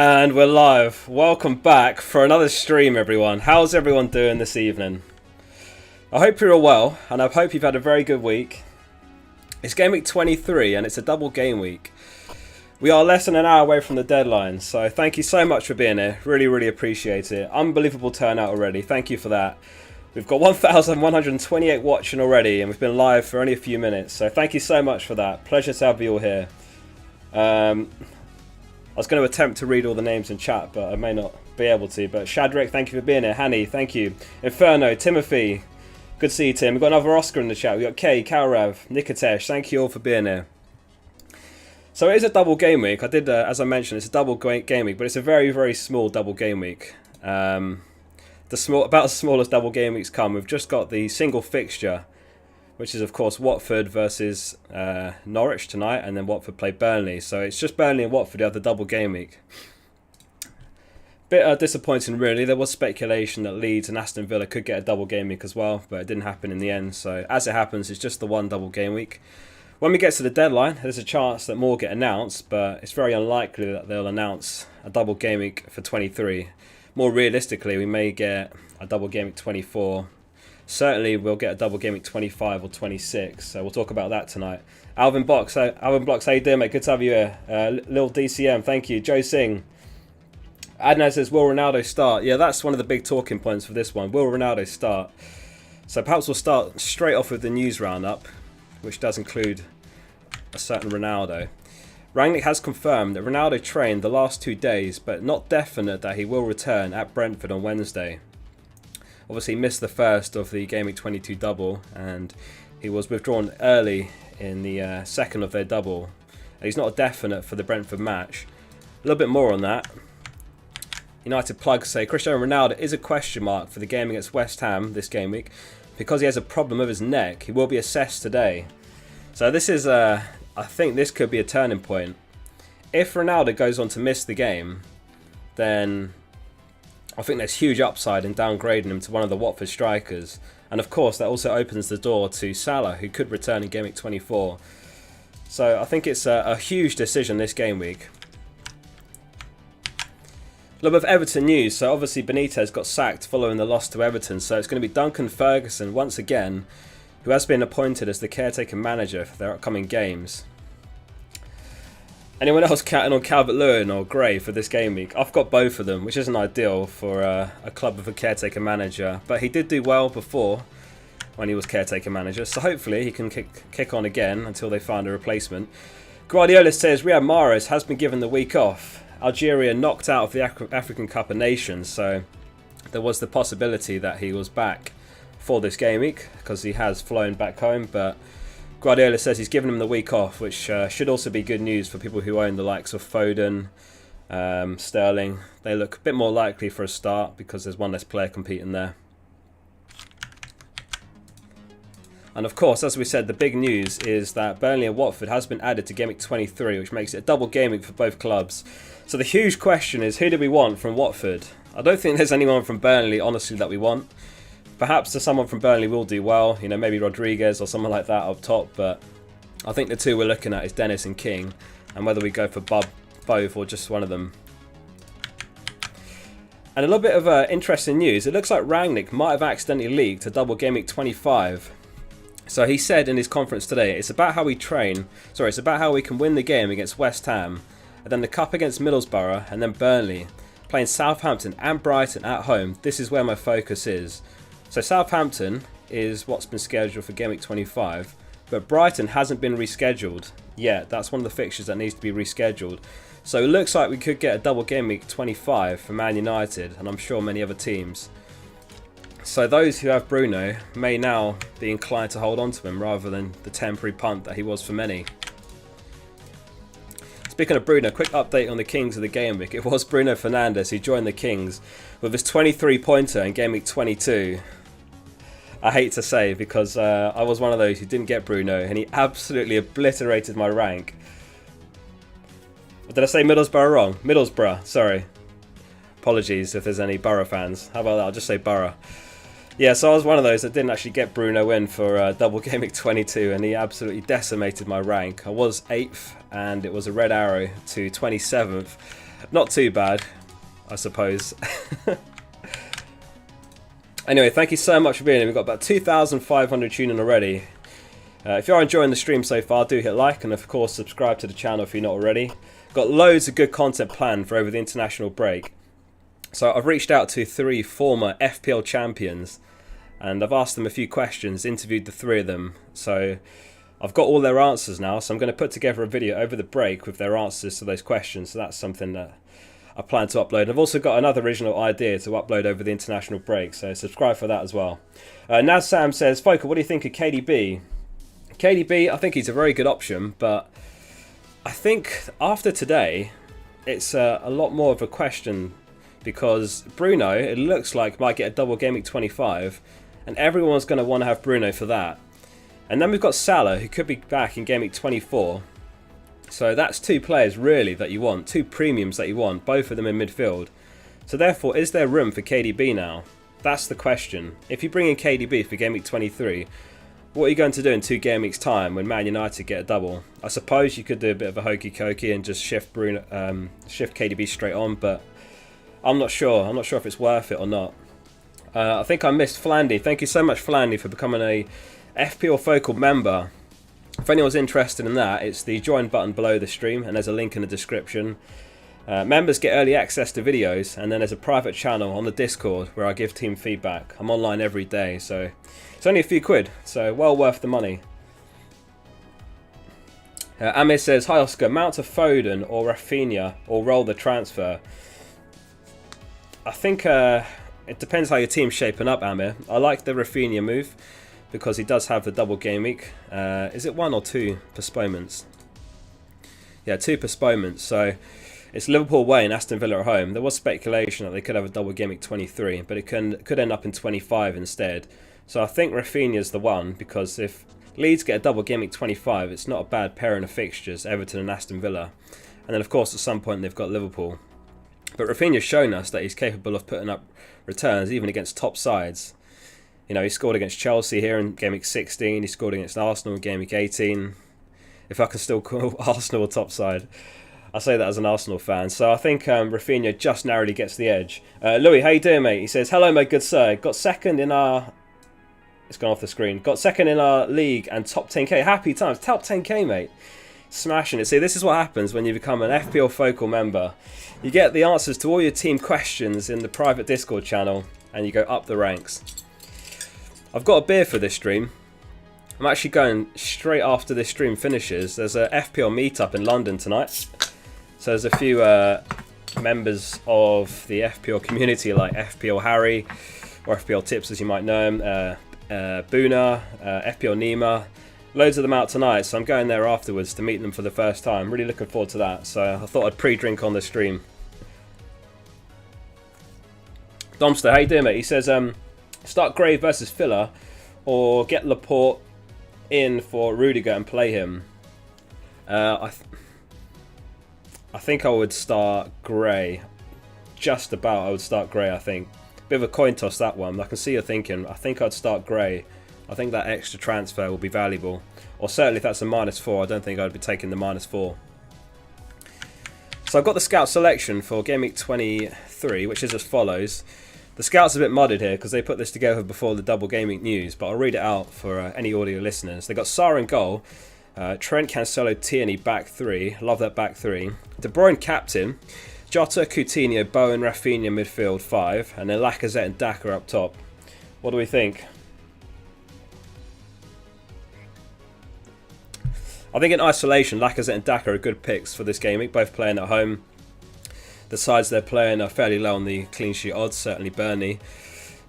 And we're live. Welcome back for another stream, everyone. How's everyone doing this evening? I hope you're all well, and I hope you've had a very good week. It's Gameweek 23, and it's a double game week. We are less than an hour away from the deadline, so thank you so much for being here. Really, really appreciate it. Unbelievable turnout already. Thank you for that. We've got 1,128 watching already, and we've been live for only a few minutes, so thank you so much for that. Pleasure to have you all here. I was going to attempt to read all the names in chat, but I may not be able to. But Shadrach, thank you for being here. Hanny, thank you. Inferno, Timothy, good to see you, Tim. We've got another Oscar in the chat. We've got Kay, Kalrav, Nikotesh, thank you all for being here. So it is a double game week. I did, as I mentioned, it's a double game week, but it's a very, very small double game week. About as small as double game weeks come. We've just got the single fixture, which is, of course, Watford versus Norwich tonight, and then Watford play Burnley. So it's just Burnley and Watford who have the double game week. Bit disappointing, really. There was speculation that Leeds and Aston Villa could get a double game week as well, but it didn't happen in the end. So as it happens, it's just the one double game week. When we get to the deadline, there's a chance that more get announced, but it's very unlikely that they'll announce a double game week for 23. More realistically, we may get a double game week 24. Certainly, we'll get a double game week 25 or 26, so we'll talk about that tonight. Alvin Blocks, how you doing, mate? Good to have you here. Lil DCM, thank you. Joe Singh. Adnan says, will Ronaldo start? Yeah, that's one of the big talking points for this one. Will Ronaldo start? So perhaps we'll start straight off with the news roundup, which does include a certain Ronaldo. Rangnick has confirmed that Ronaldo trained the last 2 days, but not definite that he will return at Brentford on Wednesday. Obviously missed the first of the Gameweek 22 double, and he was withdrawn early in the second of their double. And he's not a definite for the Brentford match. A little bit more on that. United plugs say Cristiano Ronaldo is a question mark for the game against West Ham this game week because he has a problem with his neck. He will be assessed today. So this is, I think this could be a turning point. If Ronaldo goes on to miss the game, then I think there's huge upside in downgrading him to one of the Watford strikers. And of course, that also opens the door to Salah, who could return in Game Week 24. So I think it's a huge decision this game week. A little bit of Everton news. So obviously Benitez got sacked following the loss to Everton. So it's going to be Duncan Ferguson once again, who has been appointed as the caretaker manager for their upcoming games. Anyone else counting on Calvert-Lewin or Gray for this game week? I've got both of them, which isn't ideal for a club with a caretaker manager. But he did do well before when he was caretaker manager, so hopefully he can kick on again until they find a replacement. Guardiola says Riyad Mahrez has been given the week off. Algeria knocked out of the African Cup of Nations, so there was the possibility that he was back for this game week because he has flown back home, but Guardiola says he's given him the week off, which should also be good news for people who own the likes of Foden, Sterling. They look a bit more likely for a start because there's one less player competing there. And of course, as we said, the big news is that Burnley and Watford has been added to Game Week 23, which makes it a double game week for both clubs. So the huge question is, who do we want from Watford? I don't think there's anyone from Burnley, honestly, that we want. Perhaps someone from Burnley will do well, you know, maybe Rodriguez or someone like that up top, but I think the two we're looking at is Dennis and King, and whether we go for both or just one of them. And a little bit of interesting news, it looks like Rangnick might have accidentally leaked a double game week 25. So he said in his conference today, it's about how we it's about how we can win the game against West Ham, and then the cup against Middlesbrough, and then Burnley, playing Southampton and Brighton at home. This is where my focus is. So Southampton is what's been scheduled for Game Week 25, but Brighton hasn't been rescheduled yet. That's one of the fixtures that needs to be rescheduled. So it looks like we could get a double Game Week 25 for Man United, and I'm sure many other teams. So those who have Bruno may now be inclined to hold on to him rather than the temporary punt that he was for many. Speaking of Bruno, quick update on the Kings of the game week. It was Bruno Fernandes who joined the Kings with his 23-pointer in Game Week 22. I hate to say, because I was one of those who didn't get Bruno, and he absolutely obliterated my rank. Or did I say Middlesbrough wrong? Middlesbrough, sorry. Apologies if there's any Borough fans. How about that? I'll just say Borough. Yeah, so I was one of those that didn't actually get Bruno in for double Game Week 22, and he absolutely decimated my rank. I was 8th, and it was a red arrow to 27th. Not too bad, I suppose. Anyway, thank you so much for being here. We've got about 2,500 tuning already. If you are enjoying the stream so far, do hit like and of course subscribe to the channel if you're not already. Got loads of good content planned for over the international break. So I've reached out to 3 former FPL champions and I've asked them a few questions, interviewed the 3 of them. So I've got all their answers now, so I'm going to put together a video over the break with their answers to those questions. So that's something that I plan to upload. I've also got another original idea to upload over the international break, so subscribe for that as well. Naz Sam says, Focal, what do you think of KDB? KDB, I think he's a very good option, but I think after today, it's a lot more of a question because Bruno, it looks like, might get a double Gameweek 25, and everyone's going to want to have Bruno for that. And then we've got Salah, who could be back in Gameweek 24. So that's 2 players really that you want, 2 premiums that you want, both of them in midfield. So therefore, is there room for KDB now? That's the question. If you bring in KDB for Gameweek 23, what are you going to do in 2 game weeks time when Man United get a double? I suppose you could do a bit of a hokey cokey and just shift KDB straight on, but I'm not sure. I'm not sure if it's worth it or not. I think I missed Flandy. Thank you so much, Flandy, for becoming a FPLfocal member. If anyone's interested in that, it's the join button below the stream and there's a link in the description. Members get early access to videos and then there's a private channel on the Discord where I give team feedback. I'm online every day, so it's only a few quid, so well worth the money. Amir says, hi Oscar, mount a Foden or Rafinha or roll the transfer. I think it depends how your team's shaping up, Amir. I like the Rafinha move because he does have the double game week. Is it 1 or 2 postponements? Yeah, 2 postponements. So it's Liverpool away and Aston Villa at home. There was speculation that they could have a double game week 23, but it could end up in 25 instead. So I think Rafinha's the one, because if Leeds get a double game week 25, it's not a bad pairing of fixtures, Everton and Aston Villa. And then of course at some point they've got Liverpool. But Rafinha's shown us that he's capable of putting up returns even against top sides. You know, he scored against Chelsea here in Game Week 16. He scored against Arsenal in Game Week 18. If I can still call Arsenal a top side. I say that as an Arsenal fan. So I think Rafinha just narrowly gets the edge. Louis, how you doing, mate? He says, hello, my good sir. Got second in our... It's gone off the screen. Got second in our league and top 10k. Happy times. Top 10k, mate. Smashing it. See, this is what happens when you become an FPLfocal member. You get the answers to all your team questions in the private Discord channel and you go up the ranks. I've got a beer for this stream. I'm actually going straight after this stream finishes. There's a FPL meetup in London tonight. So there's a few members of the FPL community like FPL Harry, or FPL Tips as you might know him, Boona, FPL Nima. Loads of them out tonight, so I'm going there afterwards to meet them for the first time. Really looking forward to that. So I thought I'd pre-drink on the stream. Domster, how you doing, mate? He says, start Gray versus Filler, or get Laporte in for Rudiger and play him. I think I would start Gray. Just about I would start Gray, I think. Bit of a coin toss, that one. I can see you're thinking. I think I'd start Gray. I think that extra transfer will be valuable. Or certainly if that's a -4, I don't think I'd be taking the -4. So I've got the scout selection for Game Week 23, which is as follows. The scout's a bit mudded here because they put this together before the double Game Week news, but I'll read it out for any audio listeners. They got Sarr in goal, Trent, Cancelo, Tierney back 3. Love that back 3. De Bruyne captain, Jota, Coutinho, Bowen, Rafinha midfield 5, and then Lacazette and Daka up top. What do we think? I think in isolation, Lacazette and Daka are good picks for this game week, both playing at home. The sides they're playing are fairly low on the clean sheet odds, certainly Burnley.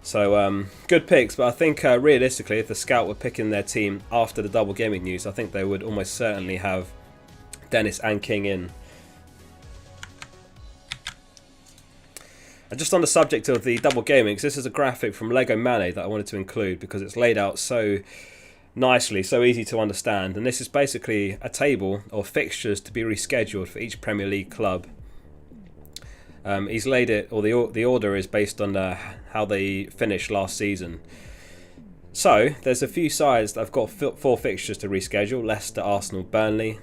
So good picks, but I think realistically, if the scout were picking their team after the double game week news, I think they would almost certainly have Dennis and King in. And just on the subject of the double game weeks, this is a graphic from Lego Mane that I wanted to include because it's laid out so nicely, so easy to understand, and this is basically a table of fixtures to be rescheduled for each Premier League club. He's laid it, or the order is based on how they finished last season. So there's a few sides that have got 4 fixtures to reschedule: Leicester, Arsenal, Burnley.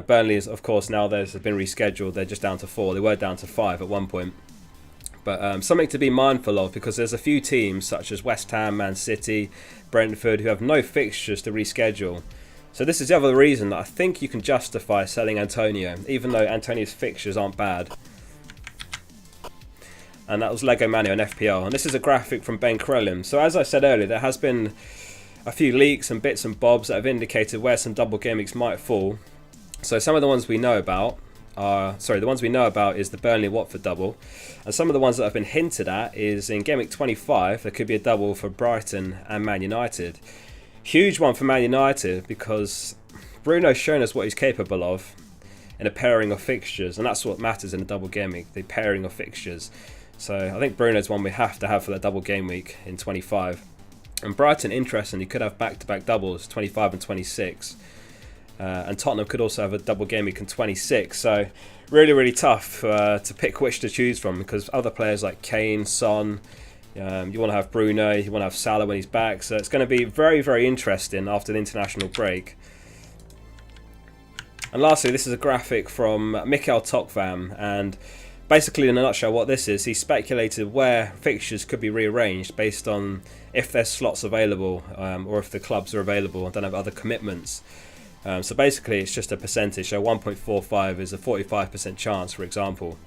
Burnley is, of course, now they've been rescheduled. They're just down to 4. They were down to 5 at one point. But something to be mindful of, because there's a few teams such as West Ham, Man City, Brentford who have no fixtures to reschedule. So this is the other reason that I think you can justify selling Antonio, even though Antonio's fixtures aren't bad. And that was Lego Manu on FPL. And this is a graphic from Ben Crowlin. So as I said earlier, there has been a few leaks and bits and bobs that have indicated where some double game weeks might fall. So some of the ones we know about are, the ones we know about is the Burnley-Watford double. And some of the ones that have been hinted at is in Gameweek 25, there could be a double for Brighton and Man United. Huge one for Man United, because Bruno's shown us what he's capable of in a pairing of fixtures. And that's what matters in a double game week, the pairing of fixtures. So I think Bruno's one we have to have for that double game week in 25. And Brighton, interestingly, could have back-to-back doubles, 25 and 26. And Tottenham could also have a double game week in 26. So really, really tough to pick which to choose from, because other players like Kane, Son, you want to have Bruno, you want to have Salah when he's back. So it's going to be very, very interesting after the international break. And lastly, this is a graphic from Mikhail Tokvam, and basically, in a nutshell, what this is, he speculated where fixtures could be rearranged based on if there's slots available or if the clubs are available and don't have other commitments. So basically, it's just a percentage. So 1.45 is a 45% chance, for example.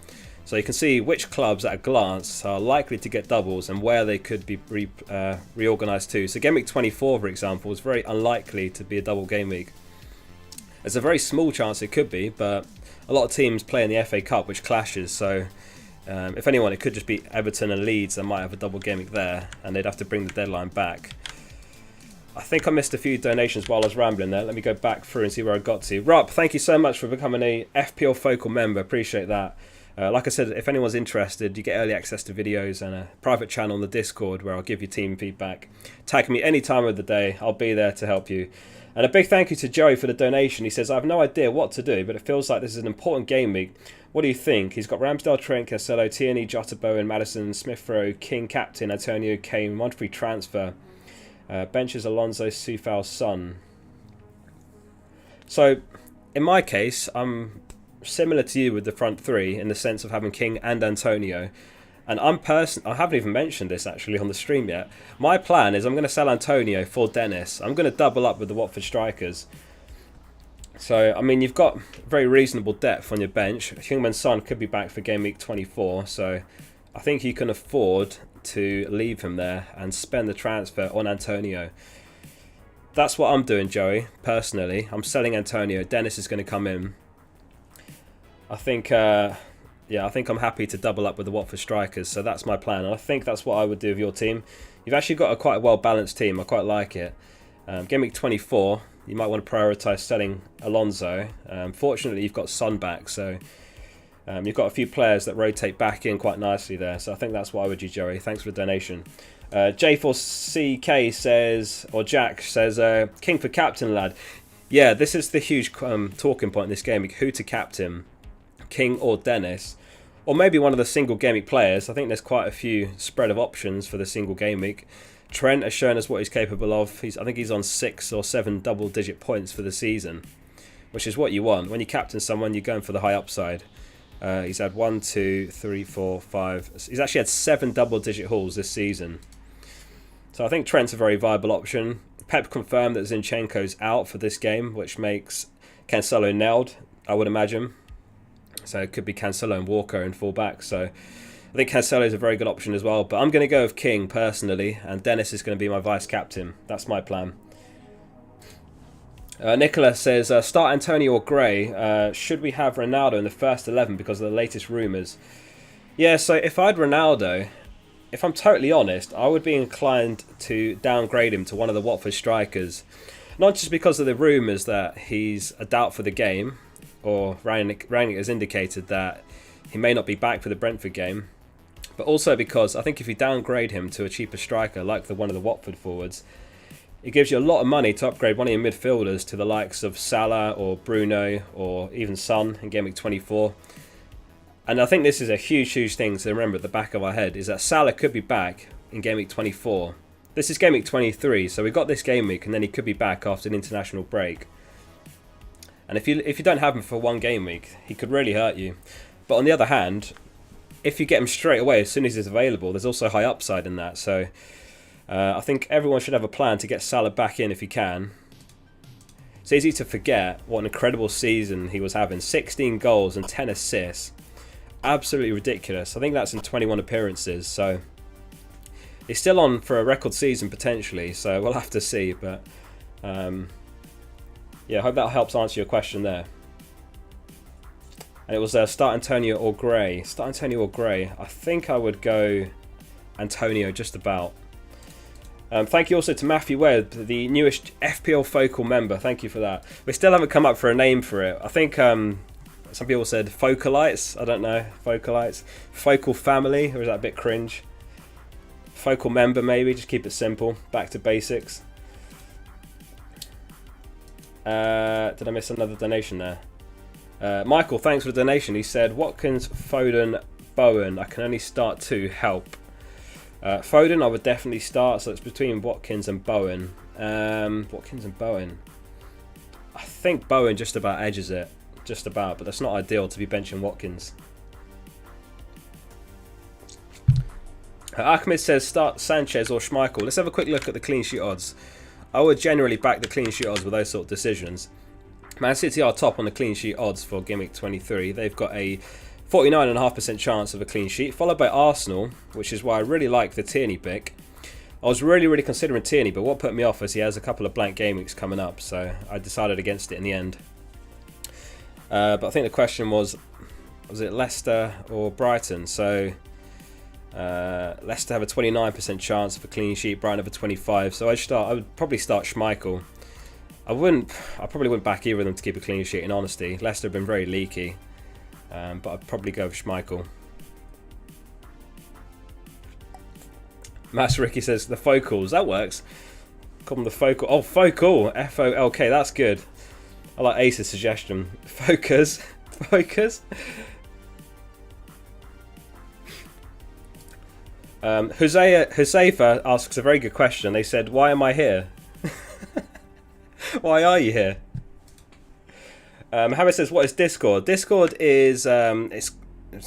So you can see which clubs at a glance are likely to get doubles and where they could be reorganised to. So Game Week 24, for example, is very unlikely to be a double game week. There's a very small chance it could be, but a lot of teams play in the FA Cup, which clashes, so if anyone, it could just be Everton and Leeds that might have a double game week there, and they'd have to bring the deadline back. I think I missed a few donations while I was rambling there. Let me go back through and see where I got to. Rup, thank you so much for becoming a fplfocal member. Appreciate that. Like I said, if anyone's interested, you get early access to videos and a private channel on the Discord where I'll give you team feedback. Tag me any time of the day. I'll be there to help you. And a big thank you to Joey for the donation. He says, I have no idea what to do, but it feels like this is an important game week. What do you think? He's got Ramsdale, Trent, Cancelo, Tierney, Jota, Bowen, Maddison, Smith-Rowe, King, Captain, Antonio, Kane, one free transfer. Benches Alonso, Soufal, Son. So, in my case, I'm similar to you with the front three in the sense of having King and Antonio. And I haven't even mentioned this actually on the stream yet. My plan is I'm going to sell Antonio for Dennis. I'm going to double up with the Watford strikers. So, I mean, you've got very reasonable depth on your bench. Heung-min Son could be back for Game Week 24. So, I think you can afford to leave him there and spend the transfer on Antonio. That's what I'm doing, Joey, personally. I'm selling Antonio. Dennis is going to come in. I think I'm happy to double up with the Watford strikers, so that's my plan. And I think that's what I would do with your team. You've actually got a quite well-balanced team. I quite like it. Game Week 24, you might want to prioritise selling Alonso. Fortunately, you've got Son back, so you've got a few players that rotate back in quite nicely there. So I think that's what I would do, Joey. Thanks for the donation. J4CK says, or Jack says, King for captain, lad. Yeah, this is the huge talking point in this game. Who to captain, King or Dennis? Or maybe one of the single game week players. I think there's quite a few spread of options for the single game week. Trent has shown us what he's capable of. I think he's on 6 or 7 double-digit points for the season, which is what you want. When you captain someone, you're going for the high upside. He's had 1, 2, 3, 4, 5. He's actually had 7 double-digit hauls this season. So I think Trent's a very viable option. Pep confirmed that Zinchenko's out for this game, which makes Cancelo nailed, I would imagine. So it could be Cancelo and Walker in full back. So I think Cancelo is a very good option as well. But I'm going to go with King personally, and Dennis is going to be my vice captain. That's my plan. Nicola says, start Antonio or Gray. Should we have Ronaldo in the first 11 because of the latest rumours? Yeah, so if I had Ronaldo, if I'm totally honest, I would be inclined to downgrade him to one of the Watford strikers. Not just because of the rumours that he's a doubt for the game, or Rangnick has indicated that he may not be back for the Brentford game, but also because I think if you downgrade him to a cheaper striker like one of the Watford forwards, it gives you a lot of money to upgrade one of your midfielders to the likes of Salah or Bruno or even Son in Game Week 24. And I think this is a huge, huge thing to remember at the back of our head, is that Salah could be back in Game Week 24. This is Game Week 23, so we've got this game week and then he could be back after an international break. And if you don't have him for one game week, he could really hurt you. But on the other hand, if you get him straight away as soon as he's available, there's also high upside in that. So I think everyone should have a plan to get Salah back in if you can. It's easy to forget what an incredible season he was having. 16 goals and 10 assists. Absolutely ridiculous. I think that's in 21 appearances. So he's still on for a record season potentially. So we'll have to see. But yeah, I hope that helps answer your question there. And it was start Antonio or Gray. Start Antonio or Gray. I think I would go Antonio just about. Thank you also to Matthew Webb, the newest FPL focal member. Thank you for that. We still haven't come up for a name for it. I think some people said focalites. I don't know. Focalites. Focal family. Or is that a bit cringe? Focal member maybe. Just keep it simple. Back to basics. Did I miss another donation there? Michael, thanks for the donation. He said, Watkins, Foden, Bowen. I can only start 2. Help. Foden, I would definitely start. So it's between Watkins and Bowen. Watkins and Bowen. I think Bowen just about edges it. Just about. But that's not ideal to be benching Watkins. Ahmed says, start Sanchez or Schmeichel. Let's have a quick look at the clean sheet odds. I would generally back the clean sheet odds with those sort of decisions. Man City are top on the clean sheet odds for Gameweek 23. They've got a 49.5% chance of a clean sheet, followed by Arsenal, which is why I really like the Tierney pick. I was really considering Tierney, but what put me off is he has a couple of blank game weeks coming up, so I decided against it in the end. But I think the question was it Leicester or Brighton? So Leicester have a 29% chance of a clean sheet, Brighton have a 25%. So I would probably start Schmeichel. I probably wouldn't back either of them to keep a clean sheet, in honesty. Leicester have been very leaky. But I'd probably go with Schmeichel. Mass Ricky says the focals. That works. Call them the focal. Oh, focal. F-O-L-K. That's good. I like Ace's suggestion. Focus. Focus. Josefa asks a very good question. They said, why am I here? Why are you here? Mohammed says, what is Discord? Discord is it's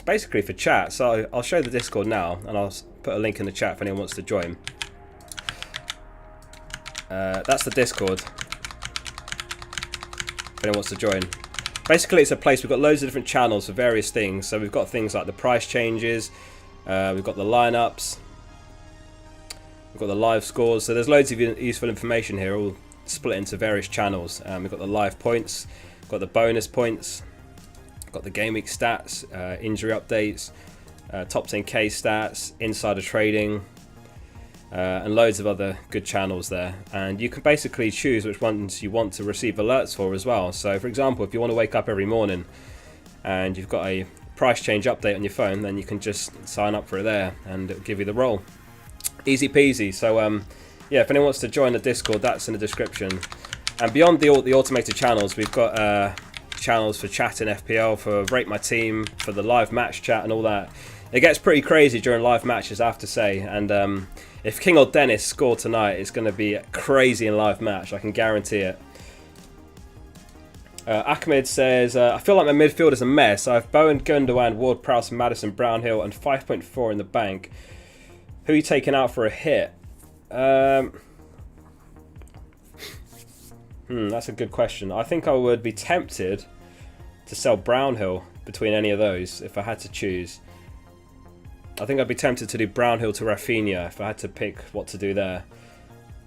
basically for chat. So I'll show the Discord now, and I'll put a link in the chat if anyone wants to join. That's the Discord. If anyone wants to join. Basically, it's a place. We've got loads of different channels for various things. So we've got things like the price changes. We've got the lineups. We've got the live scores. So there's loads of useful information here, all split into various channels. We've got the live points. Got the bonus points, got the game week stats, injury updates, top 10k stats, insider trading, and loads of other good channels there. And you can basically choose which ones you want to receive alerts for as well. So for example, if you want to wake up every morning and you've got a price change update on your phone, then you can just sign up for it there and it'll give you the role. Easy peasy. So yeah, if anyone wants to join the Discord, that's in the description. And beyond the automated channels, we've got channels for chatting FPL, for Rate My Team, for the live match chat and all that. It gets pretty crazy during live matches, I have to say. And if King or Dennis score tonight, it's going to be crazy in live match. I can guarantee it. Ahmed says, I feel like my midfield is a mess. I have Bowen, Gundogan, Ward-Prowse, Maddison, Brownhill, and 5.4 in the bank. Who are you taking out for a hit? That's a good question. I think I would be tempted to sell Brownhill between any of those if I had to choose. I think I'd be tempted to do Brownhill to Rafinha if I had to pick what to do there.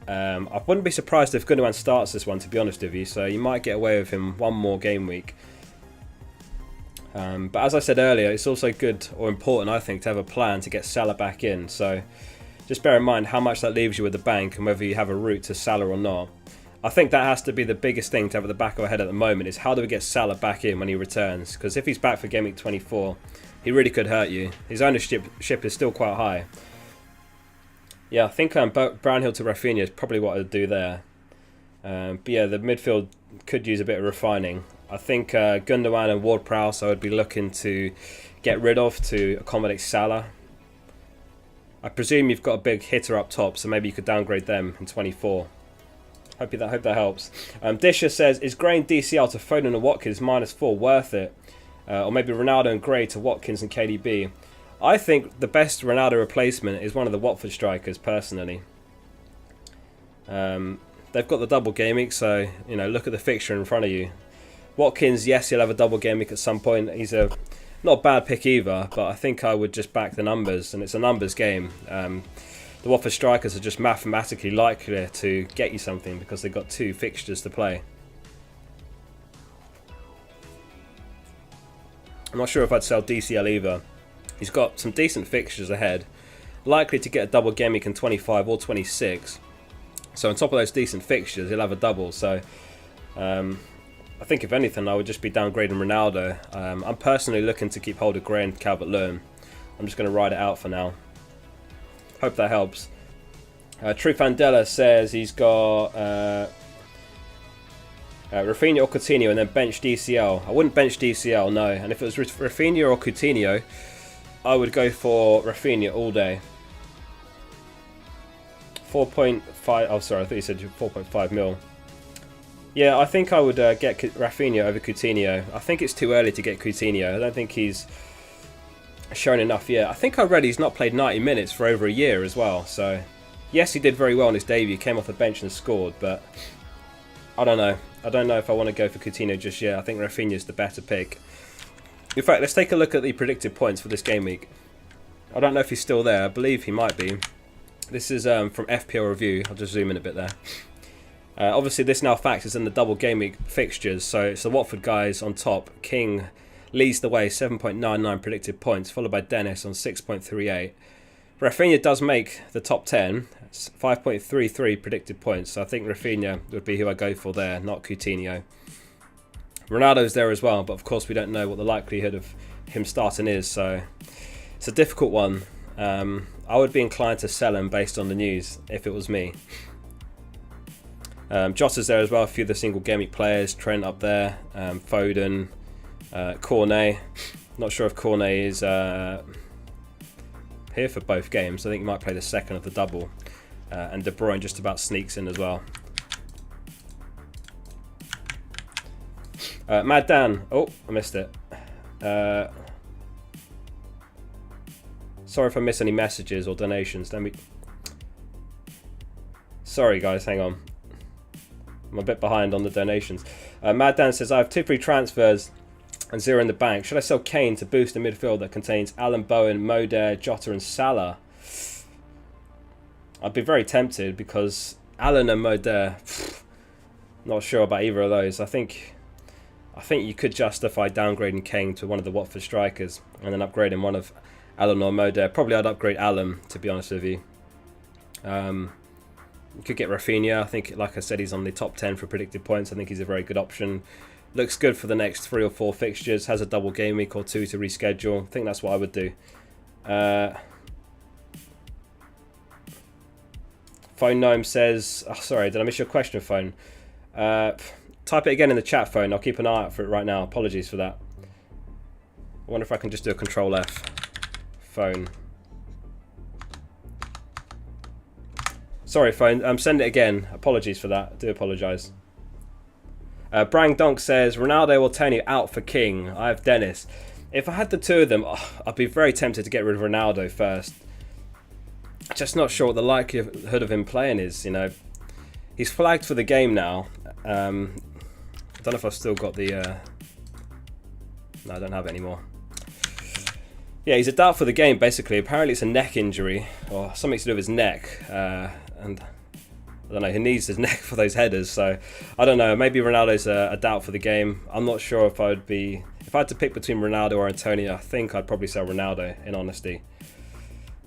I wouldn't be surprised if Gundogan starts this one, to be honest with you, so you might get away with him one more game week. But as I said earlier, it's also good or important, I think, to have a plan to get Salah back in. So just bear in mind how much that leaves you with the bank and whether you have a route to Salah or not. I think that has to be the biggest thing to have at the back of our head at the moment, is how do we get Salah back in when he returns? Because if he's back for Gameweek 24, he really could hurt you. His ownership is still quite high. Yeah, I think Brownhill to Rafinha is probably what I'd do there. But yeah, the midfield could use a bit of refining. I think Gundogan and Ward-Prowse I would be looking to get rid of to accommodate Salah. I presume you've got a big hitter up top, so maybe you could downgrade them in 24. Hope that helps. Disher says, is Gray and DCL to Foden and Watkins -4 worth it? Or maybe Ronaldo and Gray to Watkins and KDB. I think the best Ronaldo replacement is one of the Watford strikers, personally. They've got the double game week, so look at the fixture in front of you. Watkins, yes, he'll have a double game week at some point. He's not a bad pick either, but I think I would just back the numbers, and it's a numbers game. The Watford strikers are just mathematically likelier to get you something because they've got 2 fixtures to play. I'm not sure if I'd sell DCL either. He's got some decent fixtures ahead, likely to get a double game week in 25 or 26. So on top of those decent fixtures, he'll have a double. So I think if anything, I would just be downgrading Ronaldo. I'm personally looking to keep hold of Gray and Calvert-Lewin. I'm just going to ride it out for now. Hope that helps. True Fandela says he's got Rafinha or Coutinho and then bench DCL. I wouldn't bench DCL, no. And if it was Rafinha or Coutinho, I would go for Rafinha all day. 4.5. Oh, sorry, I thought you said 4.5 mil. Yeah, I think I would get Rafinha over Coutinho. I think it's too early to get Coutinho. I don't think he's shown enough yet. I think I read he's not played 90 minutes for over a year as well. So, yes, he did very well on his debut. Came off the bench and scored, but I don't know. I don't know if I want to go for Coutinho just yet. I think Rafinha's the better pick. In fact, let's take a look at the predicted points for this game week. I don't know if he's still there. I believe he might be. This is from FPL Review. I'll just zoom in a bit there. Obviously, this now factors in the double game week fixtures. So it's the Watford guys on top. King leads the way, 7.99 predicted points, followed by Dennis on 6.38. Rafinha does make the top 10. It's 5.33 predicted points. So I think Rafinha would be who I go for there, not Coutinho. Ronaldo's there as well, but of course we don't know what the likelihood of him starting is. So it's a difficult one. I would be inclined to sell him based on the news if it was me. Jota's there as well, a few of the single game week players. Trent up there, Foden, Cornet. Not sure if Cornet is here for both games. I think he might play the second of the double. And De Bruyne just about sneaks in as well. Mad Dan. Oh, I missed it. Sorry if I miss any messages or donations. Sorry guys, hang on. I'm a bit behind on the donations. Mad Dan says, I have 2 free transfers and 0 in the bank. Should I sell Kane to boost a midfield that contains Alan Bowen, Moder, Jota and Salah? I'd be very tempted because Alan and Moder, not sure about either of those. I think you could justify downgrading Kane to one of the Watford strikers and then upgrading one of Alan or Moder. Probably I'd upgrade Alan, to be honest with you. You could get Rafinha. I think, like I said, he's on the top 10 for predicted points. I think he's a very good option. Looks good for the next 3 or 4 fixtures. Has a double game week or 2 to reschedule. I think that's what I would do. Phone Gnome says... Oh, sorry, did I miss your question, Phone? Type it again in the chat, Phone. I'll keep an eye out for it right now. Apologies for that. I wonder if I can just do a Control F. Phone. Sorry, Phone. Send it again. Apologies for that. I do apologise. Brang Donk says, Ronaldo or Tony out for King. I have Dennis. If I had the 2 of them, I'd be very tempted to get rid of Ronaldo first. Just not sure what the likelihood of him playing is, He's flagged for the game now. I don't know if I've still got the... No, I don't have it anymore. Yeah, he's a doubt for the game, basically. Apparently it's a neck injury, or something to do with his neck. And I don't know, he needs his neck for those headers, so I don't know. Maybe Ronaldo's a doubt for the game. I'm not sure if I'd be... If I had to pick between Ronaldo or Antonio, I think I'd probably sell Ronaldo, in honesty.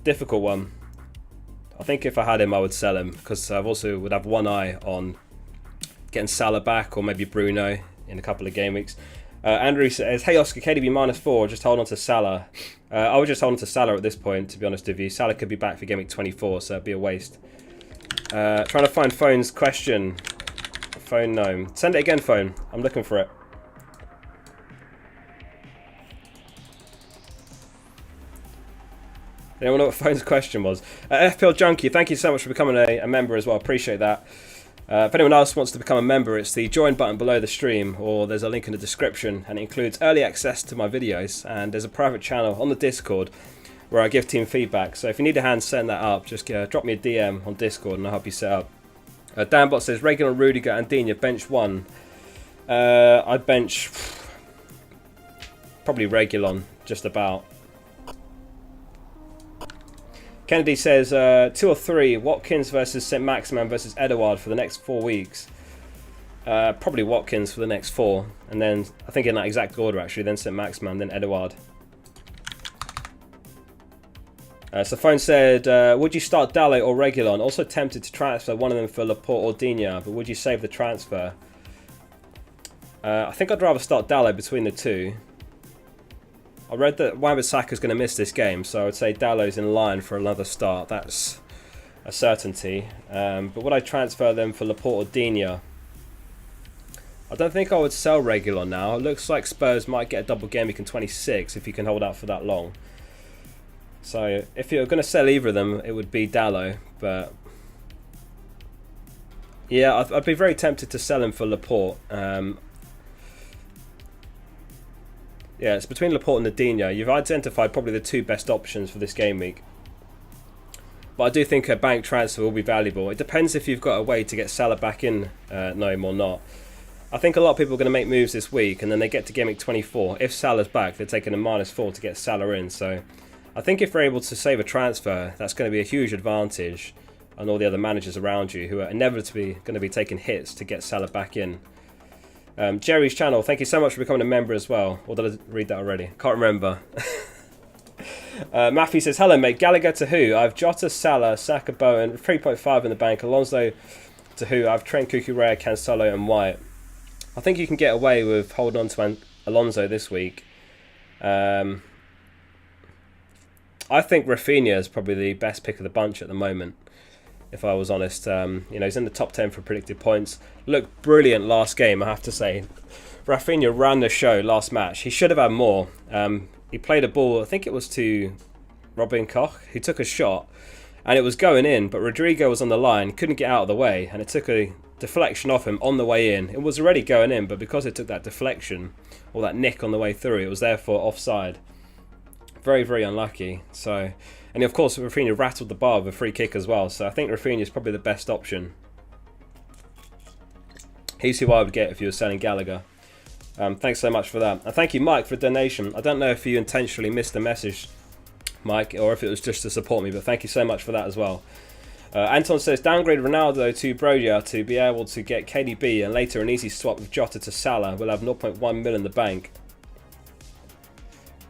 Difficult one. I think if I had him, I would sell him, because I also would have one eye on getting Salah back, or maybe Bruno in a couple of game weeks. Andrew says, hey Oscar, KDB -4, just hold on to Salah. I would just hold on to Salah at this point, to be honest with you. Salah could be back for game week 24, so it'd be a waste. Trying to find Phone's question. Phone Gnome. Send it again, Phone. I'm looking for it. Anyone know what Phone's question was? FPL Junkie, thank you so much for becoming a member as well. Appreciate that. If anyone else wants to become a member, it's the join button below the stream, or there's a link in the description, and it includes early access to my videos, and there's a private channel on the Discord where I give team feedback. So if you need a hand setting that up, just drop me a DM on Discord and I'll help you set up. Danbot says, Regulon, Rudiger and Digne, bench 1. I'd bench probably Regulon, just about. Kennedy says 2 or 3, Watkins versus St Maximin versus Edouard for the next 4 weeks. Probably Watkins for the next 4, and then I think in that exact order actually, then St Maximin, then Edouard. So Phone said, would you start Dalot or Regulon? Also tempted to transfer one of them for Laporte or Digne, but would you save the transfer? I think I'd rather start Dalot between the two. I read that Wan-Bissaka's going to miss this game, so I would say Dalot's in line for another start. That's a certainty. But would I transfer them for Laporte or Digne? I don't think I would sell Regulon now. It looks like Spurs might get a double game week in 26 if you can hold out for that long. So if you're going to sell either of them, it would be Dalot. But yeah, I'd be very tempted to sell him for Laporte. Yeah, it's between Laporte and Digne. You've identified probably the 2 best options for this game week. But I do think a bank transfer will be valuable. It depends if you've got a way to get Salah back in Gnome or not. I think a lot of people are going to make moves this week and then they get to game week 24. If Salah's back, they're taking a -4 to get Salah in. So I think if we're able to save a transfer, that's going to be a huge advantage on all the other managers around you who are inevitably going to be taking hits to get Salah back in. Jerry's channel, thank you so much for becoming a member as well. Or did I read that already? Can't remember. Matthew says, hello mate, Gallagher to who? I have Jota, Salah, Saka, Bowen, 3.5 in the bank, Alonso to who? I have Trent, Cucurella, Cancelo and White. I think you can get away with holding on to Alonso this week. I think Rafinha is probably the best pick of the bunch at the moment, if I was honest. You know, he's in the top 10 for predicted points. Looked brilliant last game, I have to say. Rafinha ran the show last match. He should have had more. He played a ball, I think it was to Robin Koch, who took a shot, and it was going in, but Rodrigo was on the line, couldn't get out of the way, and it took a deflection off him on the way in. It was already going in, but because it took that deflection, or that nick on the way through, it was therefore offside. Very, very unlucky. So, and of course, Rafinha rattled the bar with a free kick as well. So I think Rafinha is probably the best option. He's who I would get if you were selling Gallagher. Thanks so much for that. And thank you, Mike, for the donation. I don't know if you intentionally missed the message, Mike, or if it was just to support me, but thank you so much for that as well. Anton says, downgrade Ronaldo to Broja to be able to get KDB and later an easy swap with Jota to Salah. We'll have 0.1 mil in the bank.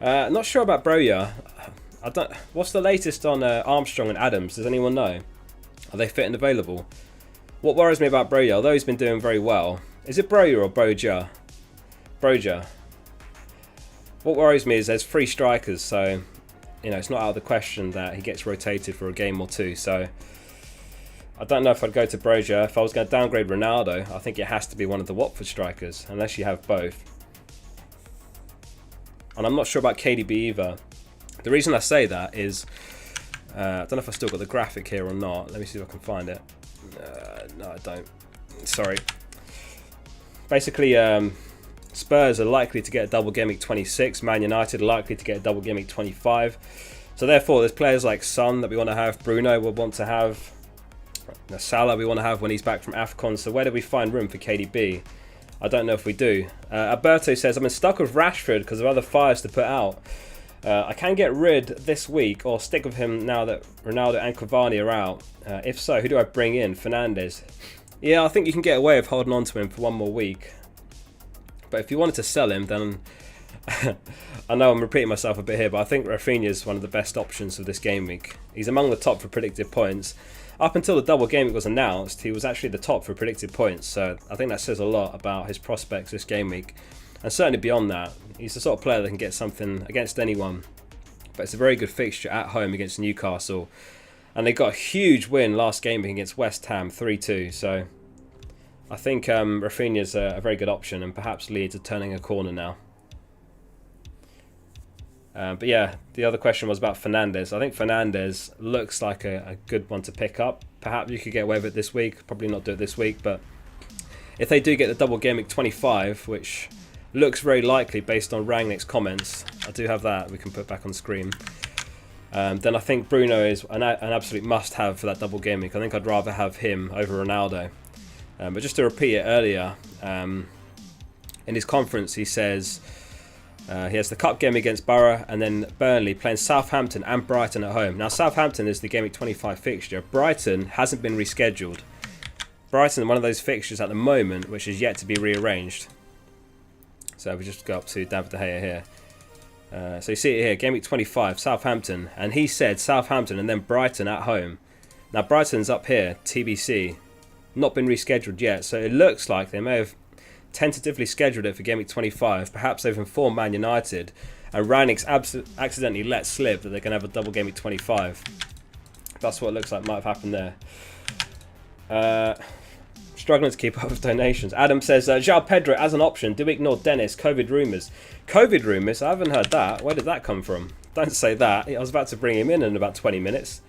Not sure about Broja. What's the latest on Armstrong and Adams? Does anyone know? Are they fit and available? What worries me about Broja, although he's been doing very well, is it Broja or Broja? Broja. What worries me is there's 3 strikers, so you know it's not out of the question that he gets rotated for a game or 2. So I don't know if I'd go to Broja. If I was going to downgrade Ronaldo, I think it has to be one of the Watford strikers, unless you have both. And I'm not sure about KDB either. The reason I say that is, I don't know if I still got the graphic here or not. Let me see if I can find it. No, I don't. Sorry. Basically, Spurs are likely to get a double game week 26. Man United are likely to get a double game week 25. So therefore, there's players like Son that we want to have. Bruno we'll want to have. Salah we want to have when he's back from AFCON. So where do we find room for KDB? I don't know if we do. Alberto says, I've been stuck with Rashford because of other fires to put out. I can get rid this week or stick with him now that Ronaldo and Cavani are out. If so, who do I bring in? Fernandes. Yeah, I think you can get away with holding on to him for one more week. But if you wanted to sell him, then I know I'm repeating myself a bit here, but I think Rafinha is one of the best options of this game week. He's among the top for predicted points. Up until the double game week was announced, he was actually the top for predicted points. So I think that says a lot about his prospects this game week. And certainly beyond that, he's the sort of player that can get something against anyone. But it's a very good fixture at home against Newcastle. And they got a huge win last game against West Ham, 3-2. So I think Rafinha's a very good option, and perhaps Leeds are turning a corner now. But yeah, the other question was about Fernandes. I think Fernandes looks like a good one to pick up. Perhaps you could get away with it this week. Probably not do it this week, but if they do get the double Gameweek 25, which looks very likely based on Rangnick's comments, I do have that we can put back on screen. Then I think Bruno is an absolute must-have for that double Gameweek. I think I'd rather have him over Ronaldo. But just to repeat it earlier, in his conference he says he has the cup game against Borough and then Burnley playing Southampton and Brighton at home. Now Southampton is the Gameweek 25 fixture. Brighton hasn't been rescheduled. Brighton are one of those fixtures at the moment which is yet to be rearranged. So we just go up to David De Gea here. So you see it here, Gameweek 25, Southampton. And he said Southampton and then Brighton at home. Now Brighton's up here, TBC. Not been rescheduled yet. So it looks like they may have tentatively scheduled it for Gameweek 25. Perhaps they've informed Man United. And Rangnick's accidentally let slip that they're going to have a double Gameweek 25. That's what it looks like might have happened there. Struggling to keep up with donations. Adam says, João Pedro as an option. Do we ignore Dennis? COVID rumours. COVID rumours? I haven't heard that. Where did that come from? Don't say that. I was about to bring him in about 20 minutes.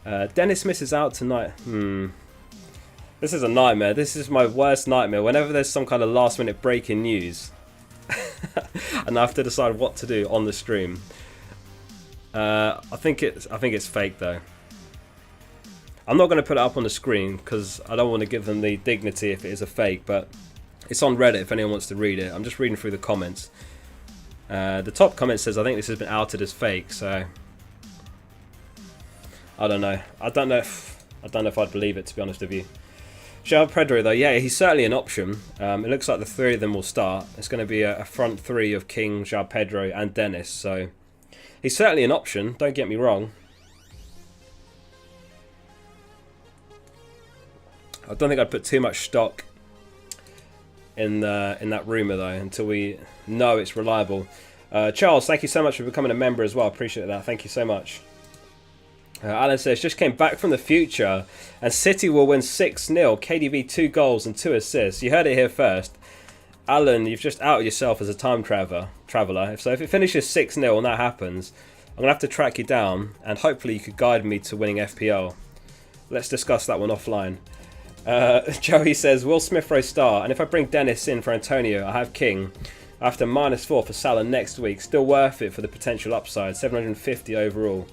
Dennis misses out tonight. This is a nightmare. This is my worst nightmare. Whenever there's some kind of last minute breaking news. And I have to decide what to do on the stream. I think it's fake though. I'm not going to put it up on the screen because I don't want to give them the dignity if it is a fake, but it's on Reddit if anyone wants to read it. I'm just reading through the comments. The top comment says, I think this has been outed as fake, so I don't know. I don't know if I'd believe it, to be honest with you. João Pedro, though, yeah, he's certainly an option. It looks like the three of them will start. It's going to be a front three of King, João Pedro, and Dennis, so he's certainly an option, don't get me wrong. I don't think I'd put too much stock in that rumour though until we know it's reliable. Charles, thank you so much for becoming a member as well. Appreciate that. Thank you so much. Alan says, just came back from the future and City will win 6-0. KDB 2 goals and 2 assists. You heard it here first. Alan, you've just outed yourself as a time traveller. So if it finishes 6-0 and that happens, I'm going to have to track you down and hopefully you could guide me to winning FPL. Let's discuss that one offline. Joey says, will Smith Rowe start? And if I bring Dennis in for Antonio, I have King. After -4 for Salah next week. Still worth it for the potential upside. 750 overall.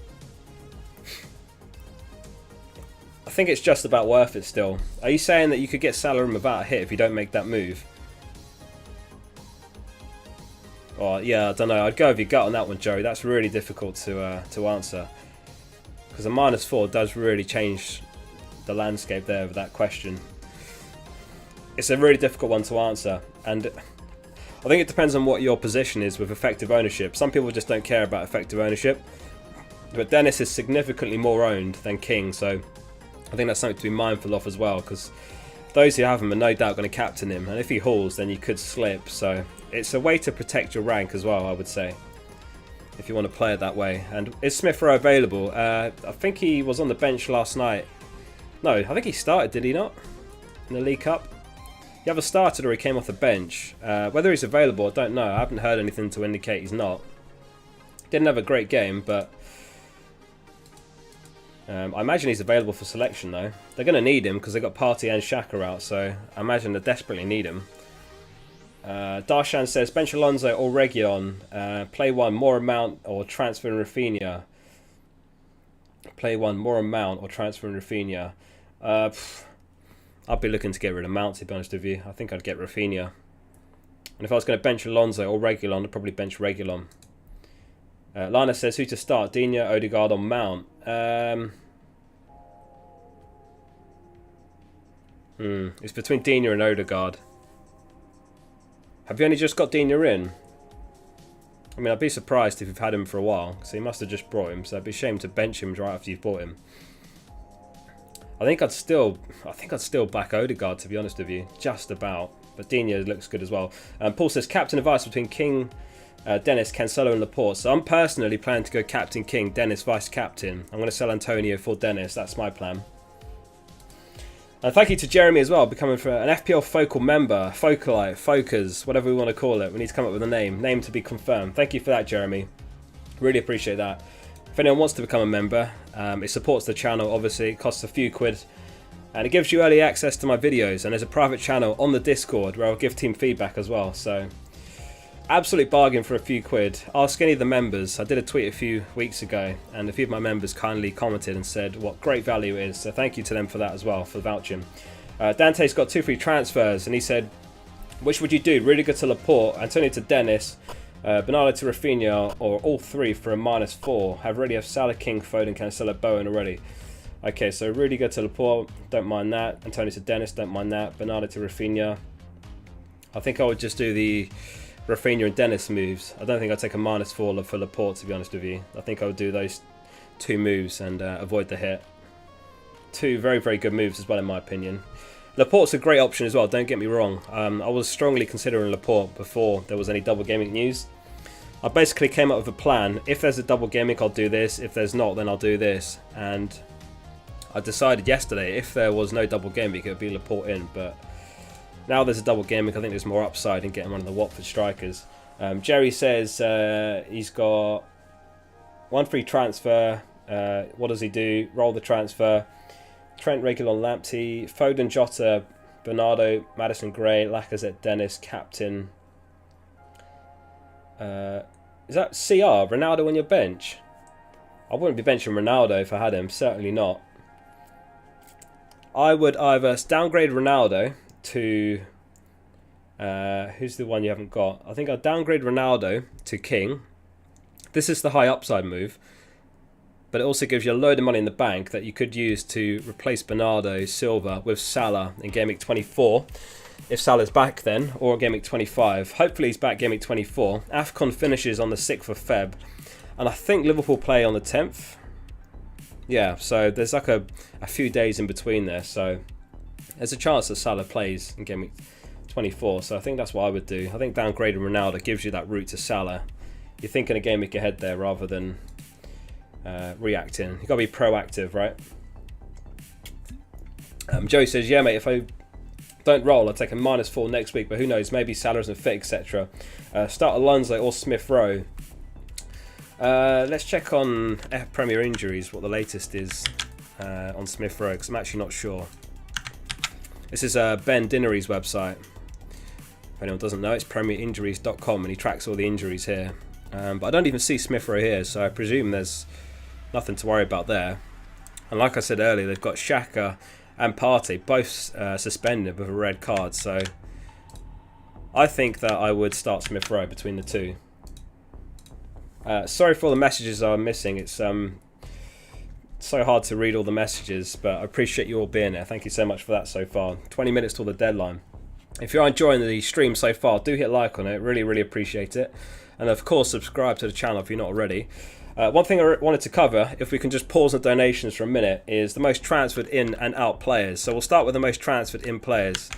I think it's just about worth it still. Are you saying that you could get Salah in without a hit if you don't make that move? Oh, yeah, I don't know. I'd go with your gut on that one, Joey. That's really difficult to answer. Because a -4 does really change the landscape there with that question. It's a really difficult one to answer, and I think it depends on what your position is with effective ownership. Some people just don't care about effective ownership, but Dennis is significantly more owned than King, so I think that's something to be mindful of as well, because those who have him are no doubt going to captain him, and if he hauls then you could slip, so it's a way to protect your rank as well, I would say, if you want to play it that way. And is Smith Rowe available? I think he was on the bench last night. No, I think he started, did he not? In the League Cup? He either started or he came off the bench. Whether he's available, I don't know. I haven't heard anything to indicate he's not. Didn't have a great game, but I imagine he's available for selection though. They're going to need him because they've got Partey and Xhaka out, so I imagine they desperately need him. Darshan says, bench Alonso or Reguilon. Play one, more amount, or transfer in Rafinha. Play one, more amount, or transfer in Rafinha. I'd be looking to get rid of Mount, to be honest with you. I think I'd get Rafinha. And if I was going to bench Alonso or Reguilon, I'd probably bench Reguilon. Lana says, who to start? Digne, Odegaard, or Mount? It's between Digne and Odegaard. Have you only just got Digne in? I mean, I'd be surprised if you've had him for a while, so you must have just brought him, so I'd be ashamed to bench him right after you've bought him. I think I'd still back Odegaard, to be honest with you, just about. But Digne looks good as well. Paul says, captain advice between King, Dennis, Cancelo and Laporte. So I'm personally planning to go captain King, Dennis vice captain. I'm going to sell Antonio for Dennis, that's my plan. And thank you to Jeremy as well, becoming for an FPL focal member, focalite, focus, whatever we want to call it. We need to come up with a name to be confirmed. Thank you for that, Jeremy. Really appreciate that. If anyone wants to become a member, it supports the channel, obviously. It costs a few quid. And it gives you early access to my videos. And there's a private channel on the Discord where I'll give team feedback as well. So, absolute bargain for a few quid. Ask any of the members. I did a tweet a few weeks ago, and a few of my members kindly commented and said what great value it is. So thank you to them for that as well, for vouching. Dante's got 2 free transfers, and he said, which would you do? Really good to Laporte, Antonio to Dennis, Bernardo to Rafinha, or all 3 for a -4. Have already have Salah, King, Foden, Cancelo, Bowen already. Okay, so really good to Laporte, don't mind that. Antonio to Dennis, don't mind that. Bernardo to Rafinha. I think I would just do the Rafinha and Dennis moves. I don't think I'd take a -4 for Laporte, to be honest with you. I think I would do those 2 moves and avoid the hit. 2 very, very good moves as well, in my opinion. Laporte's a great option as well, don't get me wrong. I was strongly considering Laporte before there was any double gaming news. I basically came up with a plan. If there's a double gaming, I'll do this. If there's not, then I'll do this. And I decided yesterday, if there was no double gaming, it would be Laporte in, but now there's a double gaming. I think there's more upside in getting one of the Watford strikers. Jerry says he's got 1 free transfer. What does he do? Roll the transfer. Trent, Reguilon, Lamptey, Foden, Jota, Bernardo, Madison Gray, Lacazette, Dennis, captain. Is that CR? Ronaldo on your bench? I wouldn't be benching Ronaldo if I had him. Certainly not. I would either downgrade Ronaldo to who's the one you haven't got? I think I'll downgrade Ronaldo to King. This is the high upside move, but it also gives you a load of money in the bank that you could use to replace Bernardo Silva with Salah in Gameweek 24 if Salah's back then, or Gameweek 25. Hopefully he's back Gameweek 24. AFCON finishes on the 6th of Feb, and I think Liverpool play on the 10th. Yeah, so there's like a few days in between there, so there's a chance that Salah plays in Gameweek 24, so I think that's what I would do. I think downgrading Ronaldo gives you that route to Salah. You're thinking a Gameweek ahead there rather than reacting. You've got to be proactive, right? Joey says, yeah, mate, if I don't roll, I'll take a -4 next week, but who knows, maybe Salah isn't fit, etc. Start Alonso or Smith Rowe. Let's check on Premier Injuries, what the latest is on Smith Rowe, because I'm actually not sure. This is Ben Dinnery's website. If anyone doesn't know, it's premierinjuries.com, and he tracks all the injuries here. But I don't even see Smith Rowe here, so I presume there's nothing to worry about there. And like I said earlier, they've got Xhaka and Partey both suspended with a red card, so I think that I would start Smith Rowe between the 2. Sorry for all the messages I'm missing. It's so hard to read all the messages, but I appreciate you all being there. Thank you so much for that so far. 20 minutes till the deadline. If you're enjoying the stream so far, do hit like on it. Really, really appreciate it. And of course, subscribe to the channel if you're not already. One thing I wanted to cover, if we can just pause the donations for a minute, is the most transferred in and out players. So we'll start with the most transferred in players.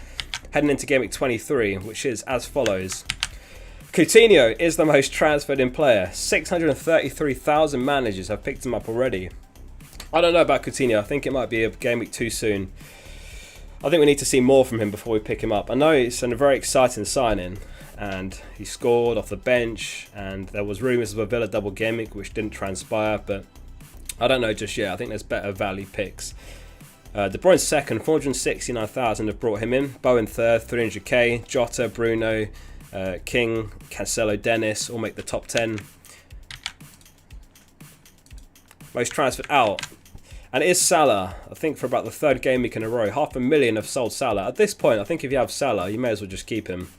Heading into Gameweek 23, which is as follows. Coutinho is the most transferred in player. 633,000 managers have picked him up already. I don't know about Coutinho. I think it might be a game week too soon. I think we need to see more from him before we pick him up. I know it's a very exciting signing, and he scored off the bench, and there was rumours of a Villa double game week which didn't transpire, but I don't know just yet. I think there's better value picks. De Bruyne second, 469,000 have brought him in. Bowen third, 300k. Jota, Bruno, King, Cancelo, Dennis all make the top 10. Most transferred out. And it is Salah, I think, for about the 3rd game week in a row. 500,000 have sold Salah. At this point, I think if you have Salah, you may as well just keep him.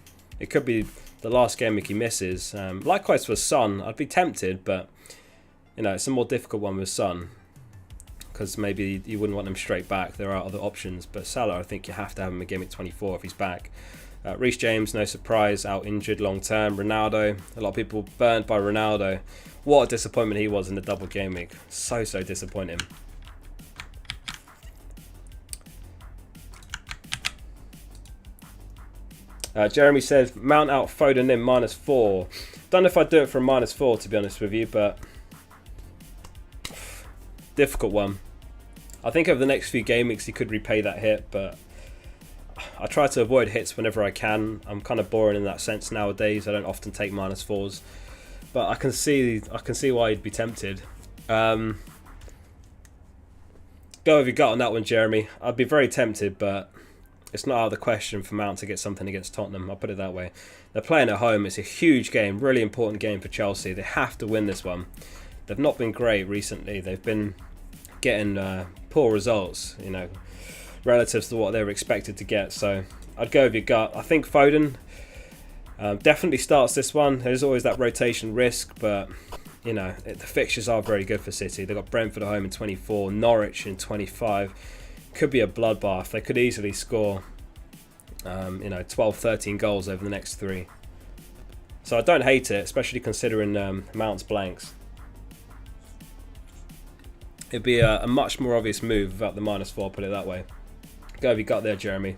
It could be the last game week he misses. Likewise for Son, I'd be tempted, but you know, it's a more difficult one with Son, because maybe you wouldn't want him straight back. There are other options, but Salah, I think you have to have him in Game Week 24 if he's back. Reece James, no surprise, out injured long term. Ronaldo, a lot of people burned by Ronaldo. What a disappointment he was in the double game week. So disappointing. Jeremy says, Mount out Foden in -4. Don't know if I'd do it for a -4, to be honest with you, but difficult one. I think over the next few game weeks he could repay that hit, but I try to avoid hits whenever I can. I'm kind of boring in that sense nowadays. I don't often take -4s, but I can see why you'd be tempted. Go with your gut on that one, Jeremy. I'd be very tempted, but it's not out of the question for Mount to get something against Tottenham. I'll put it that way. They're playing at home. It's a huge game, really important game for Chelsea. They have to win this one. They've not been great recently. They've been getting poor results, you know, relative to what they were expected to get. So I'd go with your gut. I think Foden definitely starts this one. There's always that rotation risk, but you know, the fixtures are very good for City. They've got Brentford at home in 24, Norwich in 25. Could be a bloodbath. They could easily score, 12, 13 goals over the next 3. So I don't hate it, especially considering Mount's blanks. It'd be a much more obvious move without the -4, put it that way. Go have you got there, Jeremy.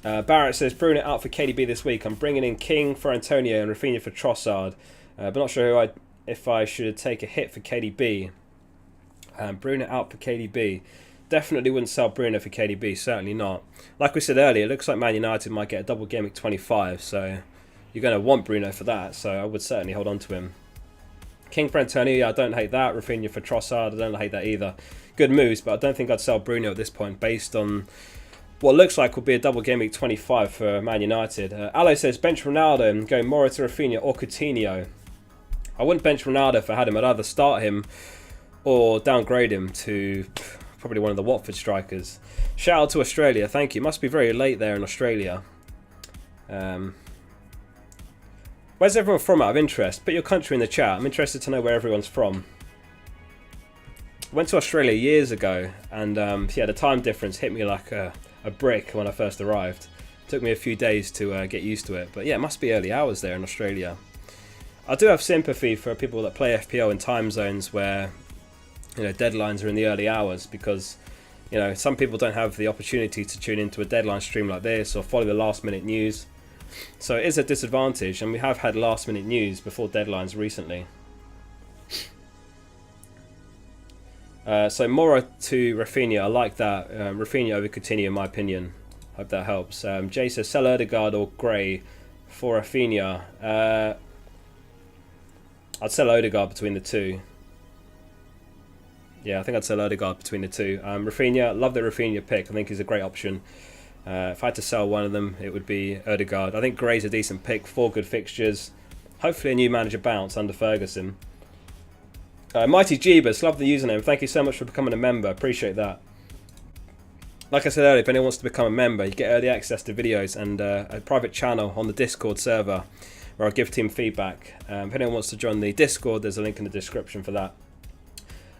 Barrett says, Bruno out for KDB this week. I'm bringing in King for Antonio and Rafinha for Trossard. But not sure if I should take a hit for KDB. Bruno out for KDB. Definitely wouldn't sell Bruno for KDB, certainly not. Like we said earlier, it looks like Man United might get a double game at 25, so you're going to want Bruno for that, so I would certainly hold on to him. King for Antonio, I don't hate that. Rafinha for Trossard, I don't hate that either. Good moves, but I don't think I'd sell Bruno at this point based on what looks like will be a double game week 25 for Man United. Aloe says, bench Ronaldo and go Mora to Rafinha or Coutinho. I wouldn't bench Ronaldo if I had him. I'd either start him or downgrade him to probably one of the Watford strikers. Shout out to Australia, thank you. It must be very late there in Australia. Where's everyone from out of interest? Put your country in the chat. I'm interested to know where everyone's from. Went to Australia years ago, and yeah, the time difference hit me like a brick when I first arrived. Took me a few days to get used to it, but yeah, it must be early hours there in Australia. I do have sympathy for people that play FPL in time zones where, you know, deadlines are in the early hours, because, you know, some people don't have the opportunity to tune into a deadline stream like this or follow the last minute news. So it is a disadvantage, and we have had last minute news before deadlines recently. So Mora to Rafinha, I like that. Rafinha over Coutinho in my opinion. Hope that helps. Jay says sell Odegaard or Gray for Rafinha. I'd sell Odegaard between the two. Yeah, I think I'd sell Odegaard between the two. Rafinha, love the Rafinha pick. I think he's a great option. If I had to sell one of them, it would be Odegaard. I think Gray's a decent pick. 4 good fixtures. Hopefully a new manager bounce under Ferguson. Mighty Jeebus, love the username. Thank you so much for becoming a member. Appreciate that. Like I said earlier, if anyone wants to become a member, you get early access to videos and a private channel on the Discord server where I'll give team feedback. If anyone wants to join the Discord, there's a link in the description for that.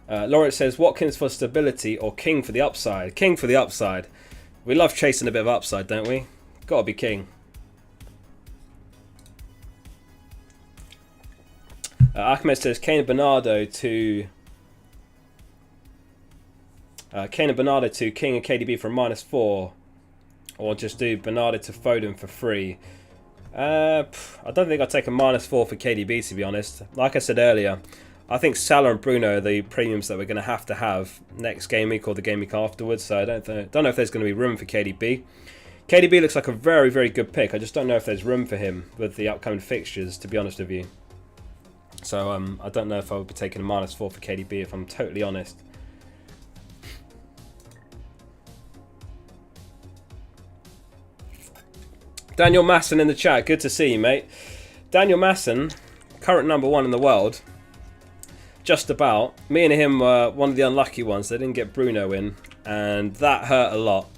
Lawrence says, Watkins for stability or King for the upside? King for the upside. We love chasing a bit of upside, don't we? Gotta be King. Ahmed says Kane and Bernardo to King and KDB for -4, or just do Bernardo to Foden for free. I don't think I'd take a -4 for KDB, to be honest. Like I said earlier, I think Salah and Bruno are the premiums that we're going to have next game week or the game week afterwards. So I don't know if there's going to be room for KDB. KDB looks like a very, very good pick. I just don't know if there's room for him with the upcoming fixtures, to be honest with you. So I don't know if I would be taking a -4 for KDB, if I'm totally honest. Daniel Masson in the chat. Good to see you, mate. Daniel Masson, current #1 in the world. Just about. Me and him were one of the unlucky ones. They didn't get Bruno in, and that hurt a lot.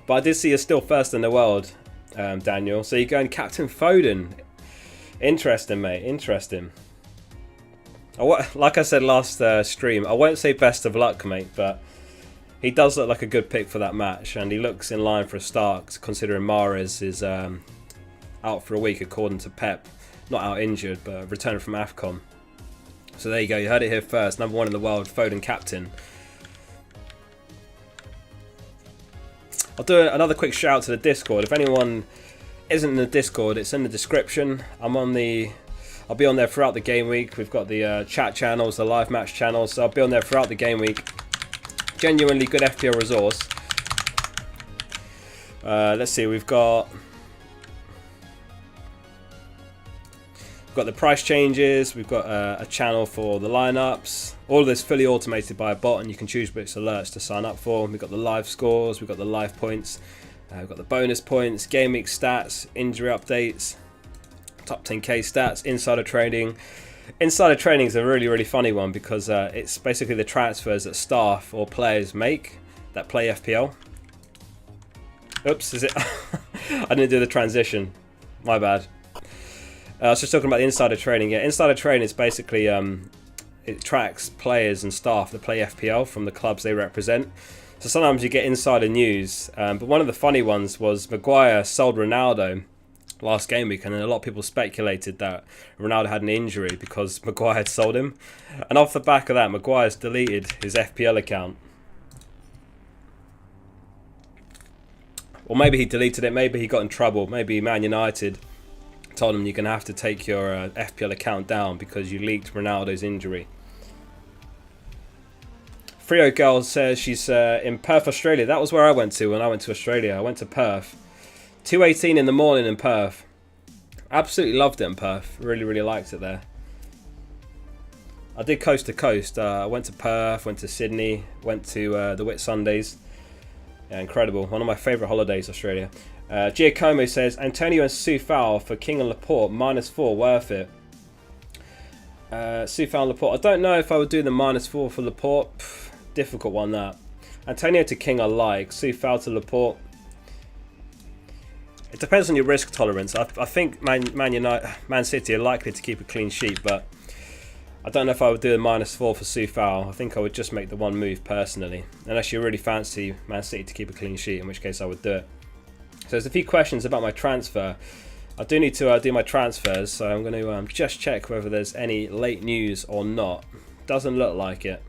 But I did see you're still first in the world, Daniel. So you're going Captain Foden. Interesting, mate. Interesting. Like I said last stream, I won't say best of luck, mate, but he does look like a good pick for that match, and he looks in line for a start, considering Mahrez is out for a week, according to Pep. Not out injured, but returned from AFCON. So there you go. You heard it here first. #1 in the world, Foden captain. I'll do another quick shout out to the Discord. If anyone isn't in the Discord, it's in the description. I'm I'll be on there throughout the game week. We've got the chat channels, the live match channels, so I'll be on there throughout the game week. Genuinely good FPL resource. Let's see, we've got the price changes, we've got a channel for the lineups. All of this fully automated by a bot, and you can choose which alerts to sign up for. We've got the live scores, we've got the live points, we've got the bonus points, game week stats, injury updates, top 10k stats, insider trading. Insider trading is a really funny one because it's basically the transfers that staff or players make that play FPL. Oops, is it? I didn't do the transition. My bad. I was just talking about the insider trading. Yeah, insider trading is basically it tracks players and staff that play FPL from the clubs they represent. So sometimes you get insider news, but one of the funny ones was Maguire sold Ronaldo last game week, and then a lot of people speculated that Ronaldo had an injury because Maguire had sold him. And off the back of that, Maguire's deleted his FPL account. Or maybe he deleted it, maybe he got in trouble, maybe Man United told him you're going to have to take your FPL account down because you leaked Ronaldo's injury. Frio Girl says she's in Perth, Australia. That was where I went to when I went to Australia. I went to Perth. 2:18 in the morning in Perth. Absolutely loved it in Perth. Really liked it there. I did coast to coast. I went to Perth, went to Sydney, went to the Whitsundays. Yeah, incredible. One of my favourite holidays, Australia. Giacomo says, Antonio and Soufal for King and Laporte, -4, worth it. Soufal and Laporte. I don't know if I would do the -4 for Laporte. Difficult one, that. Antonio to King I like. Soufal to Laporte. It depends on your risk tolerance. I think Man City are likely to keep a clean sheet, but I don't know if I would do the -4 for Soufal. I think I would just make the one move personally. Unless you really fancy Man City to keep a clean sheet, in which case I would do it. So there's a few questions about my transfer. I do need to do my transfers, so I'm going to just check whether there's any late news or not. Doesn't look like it.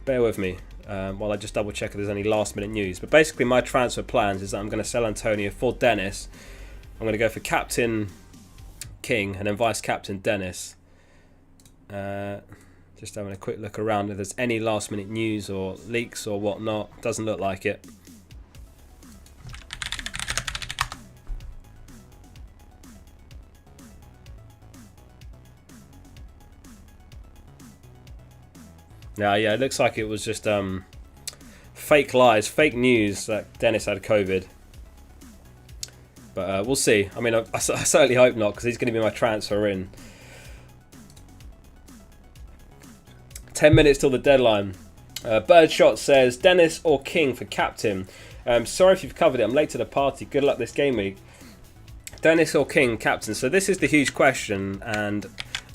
Bear with me while I just double check if there's any last minute news. But basically my transfer plans is that I'm going to sell Antonio for Dennis. I'm going to go for captain King and then vice captain Dennis. Just having a quick look around if there's any last minute news or leaks or whatnot. Doesn't look like it. Yeah, it looks like it was just fake lies, fake news that Dennis had COVID. But we'll see. I mean, I certainly hope not, because he's going to be my transfer in. 10 minutes till the deadline. Birdshot says, Dennis or King for captain? Sorry if you've covered it. I'm late to the party. Good luck this game week. Dennis or King captain? So this is the huge question, and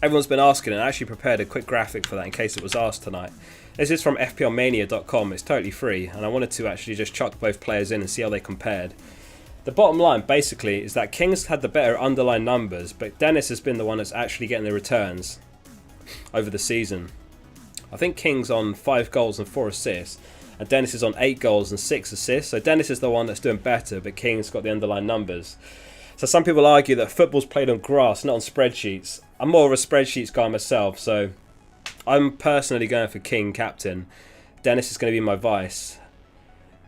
everyone's been asking, and I actually prepared a quick graphic for that in case it was asked tonight. This is from fplmania.com. It's totally free, and I wanted to actually just chuck both players in and see how they compared. The bottom line basically is that King's had the better underlying numbers, but Dennis has been the one that's actually getting the returns over the season. I think King's on 5 goals and 4 assists, and Dennis is on 8 goals and 6 assists. So Dennis is the one that's doing better, but King's got the underlying numbers. So some people argue that football's played on grass, not on spreadsheets. I'm more of a spreadsheets guy myself, so I'm personally going for King captain. Dennis is going to be my vice.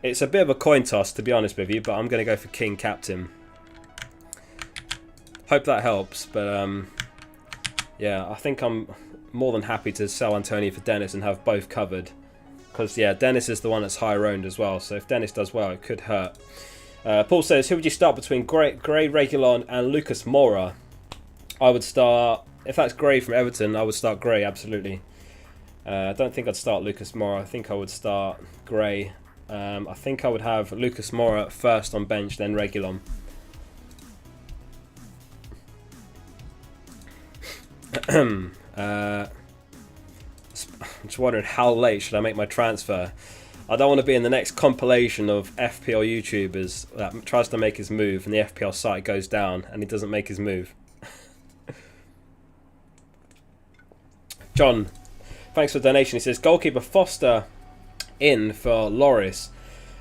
It's a bit of a coin toss, to be honest with you, but I'm going to go for King captain. Hope that helps, but yeah, I think I'm more than happy to sell Antonio for Dennis and have both covered. Because, yeah, Dennis is the one that's higher owned as well, so if Dennis does well, it could hurt. Paul says, who would you start between Gray Reguilon and Lucas Moura? I would start, if that's Gray from Everton, I would start Gray, absolutely. I don't think I'd start Lucas Moura. I think I would start Gray. I think I would have Lucas Moura first on bench, then Reguilon. I'm just wondering how late should I make my transfer. I don't want to be in the next compilation of FPL YouTubers that tries to make his move and the FPL site goes down and he doesn't make his move. John, thanks for the donation. He says, goalkeeper Foster in for Loris.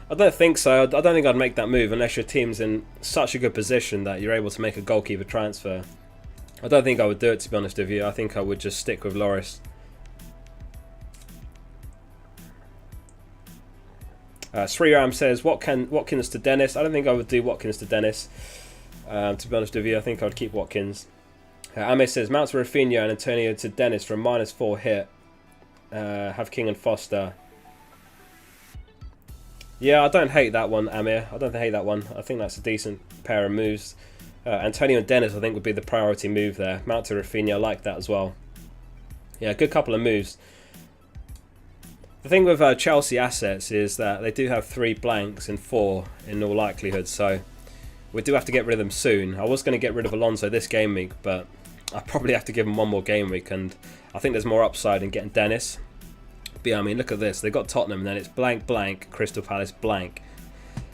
I don't think so. I don't think I'd make that move unless your team's in such a good position that you're able to make a goalkeeper transfer. I don't think I would do it, to be honest with you. I think I would just stick with Loris. Sriram says, Watkins to Dennis. I don't think I would do Watkins to Dennis. To be honest with you, I think I'd keep Watkins. Ame says, Mount to Rafinha and Antonio to Dennis for a -4 hit. Have King and Foster. Yeah, I don't hate that one, Amir. I don't hate that one. I think that's a decent pair of moves. Antonio and Dennis, I think, would be the priority move there. Mount to Rafinha, I like that as well. Yeah, good couple of moves. The thing with Chelsea assets is that they do have 3 blanks in 4 in all likelihood, so we do have to get rid of them soon. I was going to get rid of Alonso this game week, but I probably have to give him one more game week, and I think there's more upside in getting Dennis. But yeah, I mean, look at this. They've got Tottenham, and then it's blank, blank, Crystal Palace, blank.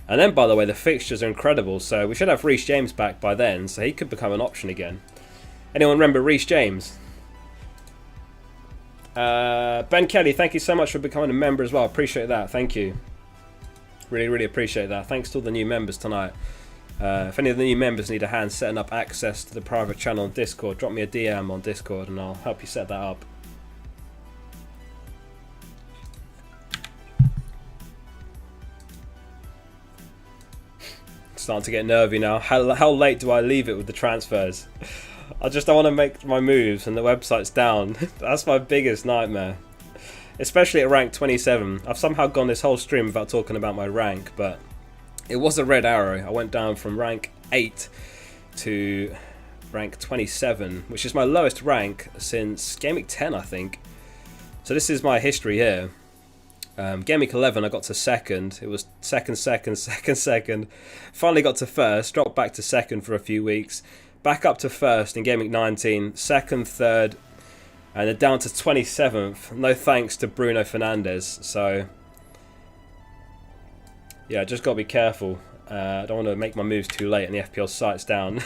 And then, by the way, the fixtures are incredible, so we should have Reece James back by then, so he could become an option again. Anyone remember Reece James? Ben Kelly, thank you so much for becoming a member as well. Appreciate that. Thank you. Really, really appreciate that. Thanks to all the new members tonight. If any of the new members need a hand setting up access to the private channel on Discord, drop me a DM on Discord and I'll help you set that up. Starting to get nervy now. How late do I leave it with the transfers? I just don't want to make my moves and the website's down. That's my biggest nightmare. Especially at rank 27. I've somehow gone this whole stream without talking about my rank, but it was a red arrow. I went down from rank 8 to rank 27, which is my lowest rank since Gameweek 10, I think. So this is my history here. Gameweek 11 I got to second. It was second. Finally got to first, dropped back to second for a few weeks. Back up to first in Gameweek 19, second, third, and then down to 27th. No thanks to Bruno Fernandes. So yeah, just got to be careful. I don't want to make my moves too late and the FPL site's down.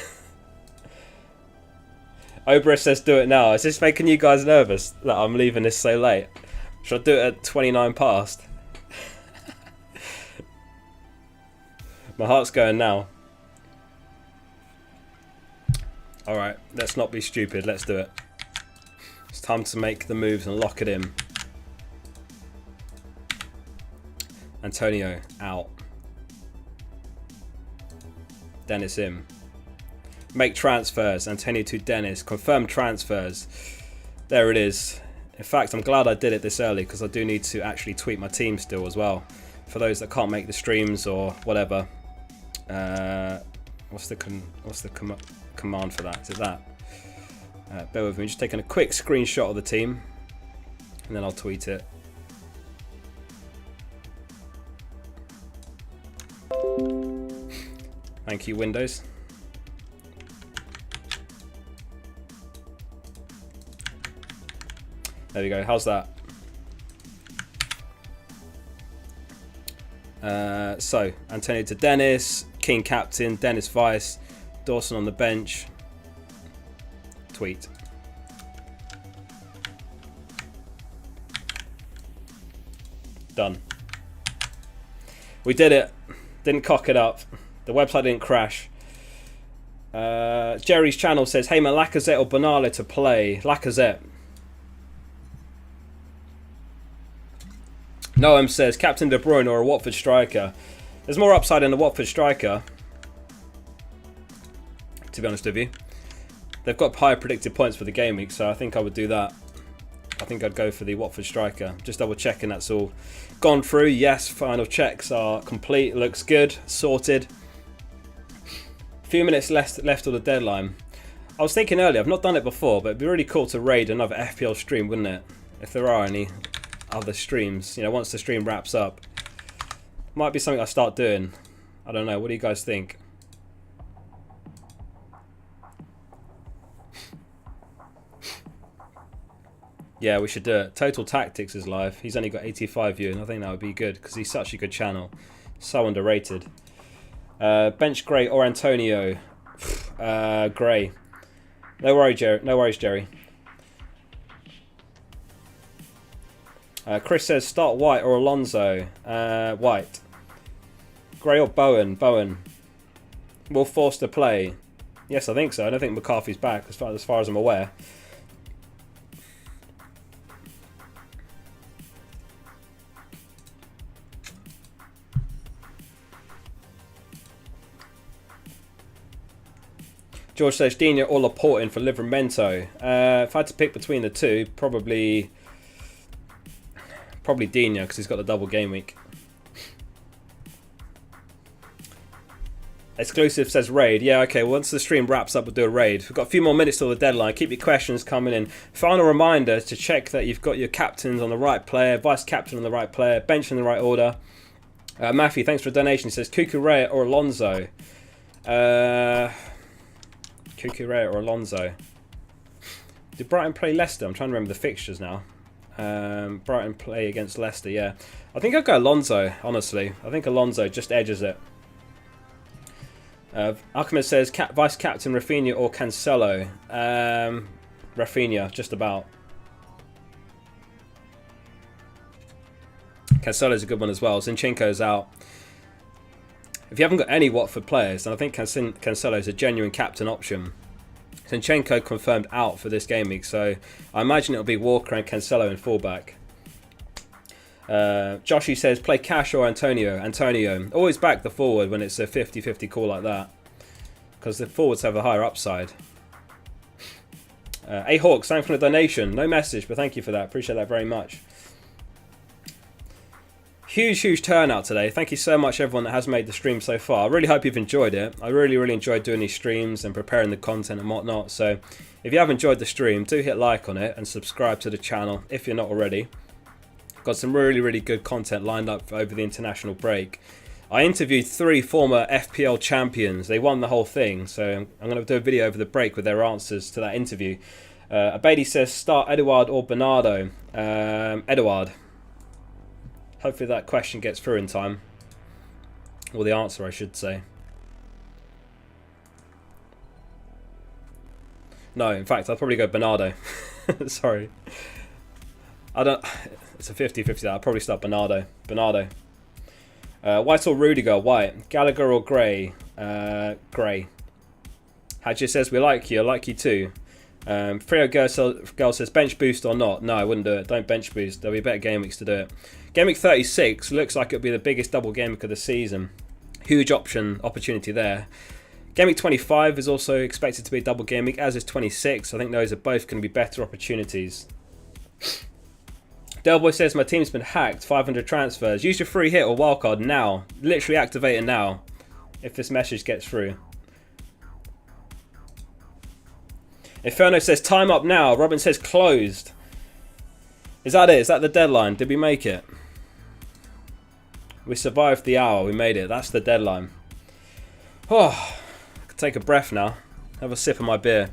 Obra says do it now. Is this making you guys nervous that I'm leaving this so late? Should I do it at 29 past? My heart's going now. Alright, let's not be stupid. Let's do it. It's time to make the moves and lock it in. Antonio out. Dennis in. Make transfers. Antonio to Dennis. Confirm transfers. There it is. In fact, I'm glad I did it this early because I do need to actually tweak my team still as well. For those that can't make the streams or whatever. What's the command for that? Is it that? Bear with me. Just taking a quick screenshot of the team. And then I'll tweet it. Thank you, Windows. There we go. How's that? So, Antonio to Dennis, King captain, Dennis vice, Dawson on the bench. Tweet. Done. We did it. Didn't cock it up. The website didn't crash. Jerry's channel says, hey man, Lacazette or Bonalo to play. Lacazette. Noam says, Captain De Bruyne or a Watford striker. There's more upside in the Watford striker, to be honest with you. They've got higher predicted points for the game week, so I think I would do that. I think I'd go for the Watford striker. Just double checking that's all gone through. Yes, final checks are complete. Looks good. Sorted. A few minutes left of the deadline. I was thinking earlier, I've not done it before, but it'd be really cool to raid another FPL stream, wouldn't it? If there are any other streams, you know, once the stream wraps up. Might be something I start doing. I don't know. What do you guys think? Yeah, we should do it. Total Tactics is live. He's only got 85 views, and I think that would be good because he's such a good channel. So underrated. Bench Gray or Antonio? Gray. No worries, Jerry. No worries, Jerry. Chris says start White or Alonso. White. Gray or Bowen? Bowen. Will Forster play? Yes, I think so. I don't think McCarthy's back as far as I'm aware. George says Dina or Laporte in for Livramento. If I had to pick between the two, probably Dina because he's got the double game week. Exclusive says raid. Yeah, okay. Once the stream wraps up, we'll do a raid. We've got a few more minutes till the deadline. Keep your questions coming in. Final reminder to check that you've got your captains on the right player, vice captain on the right player, bench in the right order. Matthew, thanks for a donation. He says Cucurella or Alonso. Cucurella or Alonso. Did Brighton play Leicester? I'm trying to remember the fixtures now. Brighton play against Leicester, yeah. I think I'll go Alonso, honestly. I think Alonso just edges it. Ahmed says vice captain Rafinha or Cancelo. Rafinha, just about. Cancelo's a good one as well. Zinchenko's out. If you haven't got any Watford players, then I think Cancelo is a genuine captain option. Zinchenko confirmed out for this game week, so I imagine it'll be Walker and Cancelo in fullback. Joshy says play Cash or Antonio. Antonio. Always back the forward when it's a 50-50 call like that, because the forwards have a higher upside. A-Hawks, thanks for the donation. No message, but thank you for that. Appreciate that very much. Huge turnout today. Thank you so much everyone that has made the stream so far. I really hope you've enjoyed it. I really enjoyed doing these streams and preparing the content and whatnot. So if you have enjoyed the stream, do hit like on it and subscribe to the channel if you're not already. Got some really good content lined up over the international break. I interviewed 3 former FPL champions. They won the whole thing. So I'm going to do a video over the break with their answers to that interview. Abedi says start Edouard or Bernardo. Edouard. Hopefully that question gets through in time. Or the answer, I should say. No, in fact, I'll probably go Bernardo. Sorry. It's a 50-50 that. I'll probably start Bernardo. White or Rudiger? White. Gallagher or Gray? Gray. Hadji says we like you. I like you too. Frio Girl says bench boost or not? No, I wouldn't do it. Don't bench boost. There'll be better game weeks to do it. Game week 36 looks like it'll be the biggest double game week of the season. Huge opportunity there. Game week 25 is also expected to be a double game week, as is 26. I think those are both going to be better opportunities. Delboy says my team's been hacked. 500 transfers. Use your free hit or wildcard now. Literally activate it now. If this message gets through. Inferno says time up now. Robin says closed. Is that it? Is that the deadline? Did we make it? We survived the hour. We made it. That's the deadline. Oh, I can take a breath now. Have a sip of my beer.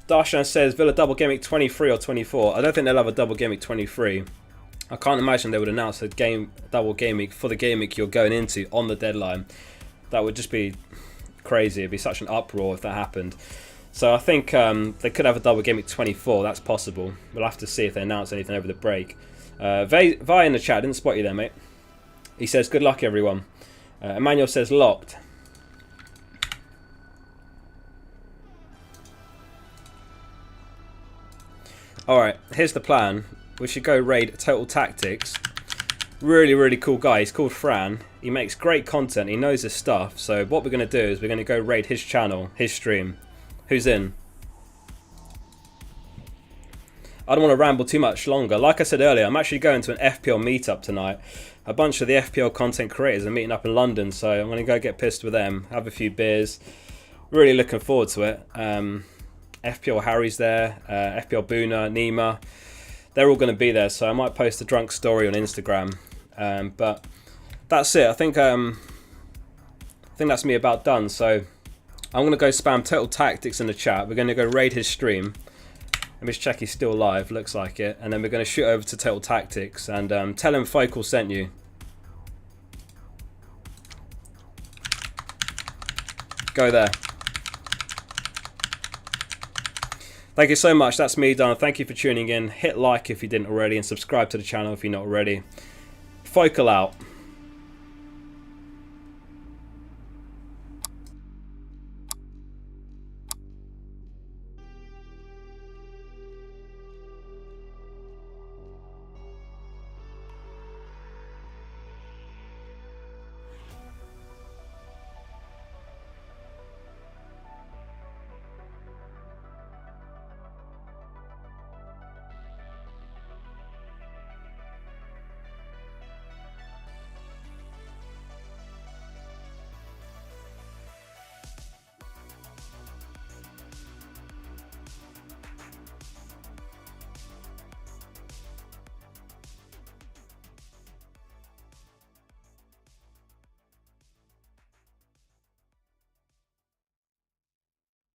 Darshan says Villa double game week 23 or 24. I don't think they'll have a double game week 23. I can't imagine they would announce a double game week for the game week you're going into on the deadline. That would just be crazy. It'd be such an uproar if that happened. So I think they could have a double game week 24. That's possible. We'll have to see if they announce anything over the break. Vi in the chat, didn't spot you there, mate. He says good luck everyone. Emmanuel says locked. Alright, here's the plan. We should go raid Total Tactics. Really cool guy. He's called Fran. He makes great content. He knows his stuff. So what we're going to do is we're going to go raid his channel, his stream. Who's in? I don't want to ramble too much longer. Like I said earlier, I'm actually going to an FPL meetup tonight. A bunch of the FPL content creators are meeting up in London, so I'm going to go get pissed with them, have a few beers. Really looking forward to it. FPL Harry's there, FPL Boona, Nima. They're all going to be there, so I might post a drunk story on Instagram. But that's it. I think that's me about done. So I'm going to go spam Total Tactics in the chat. We're going to go raid his stream. Let me just check he's still live. Looks like it. And then we're going to shoot over to Total Tactics and tell him Focal sent you. Go there. Thank you so much. That's me done. Thank you for tuning in. Hit like if you didn't already and subscribe to the channel if you're not already. Focal out.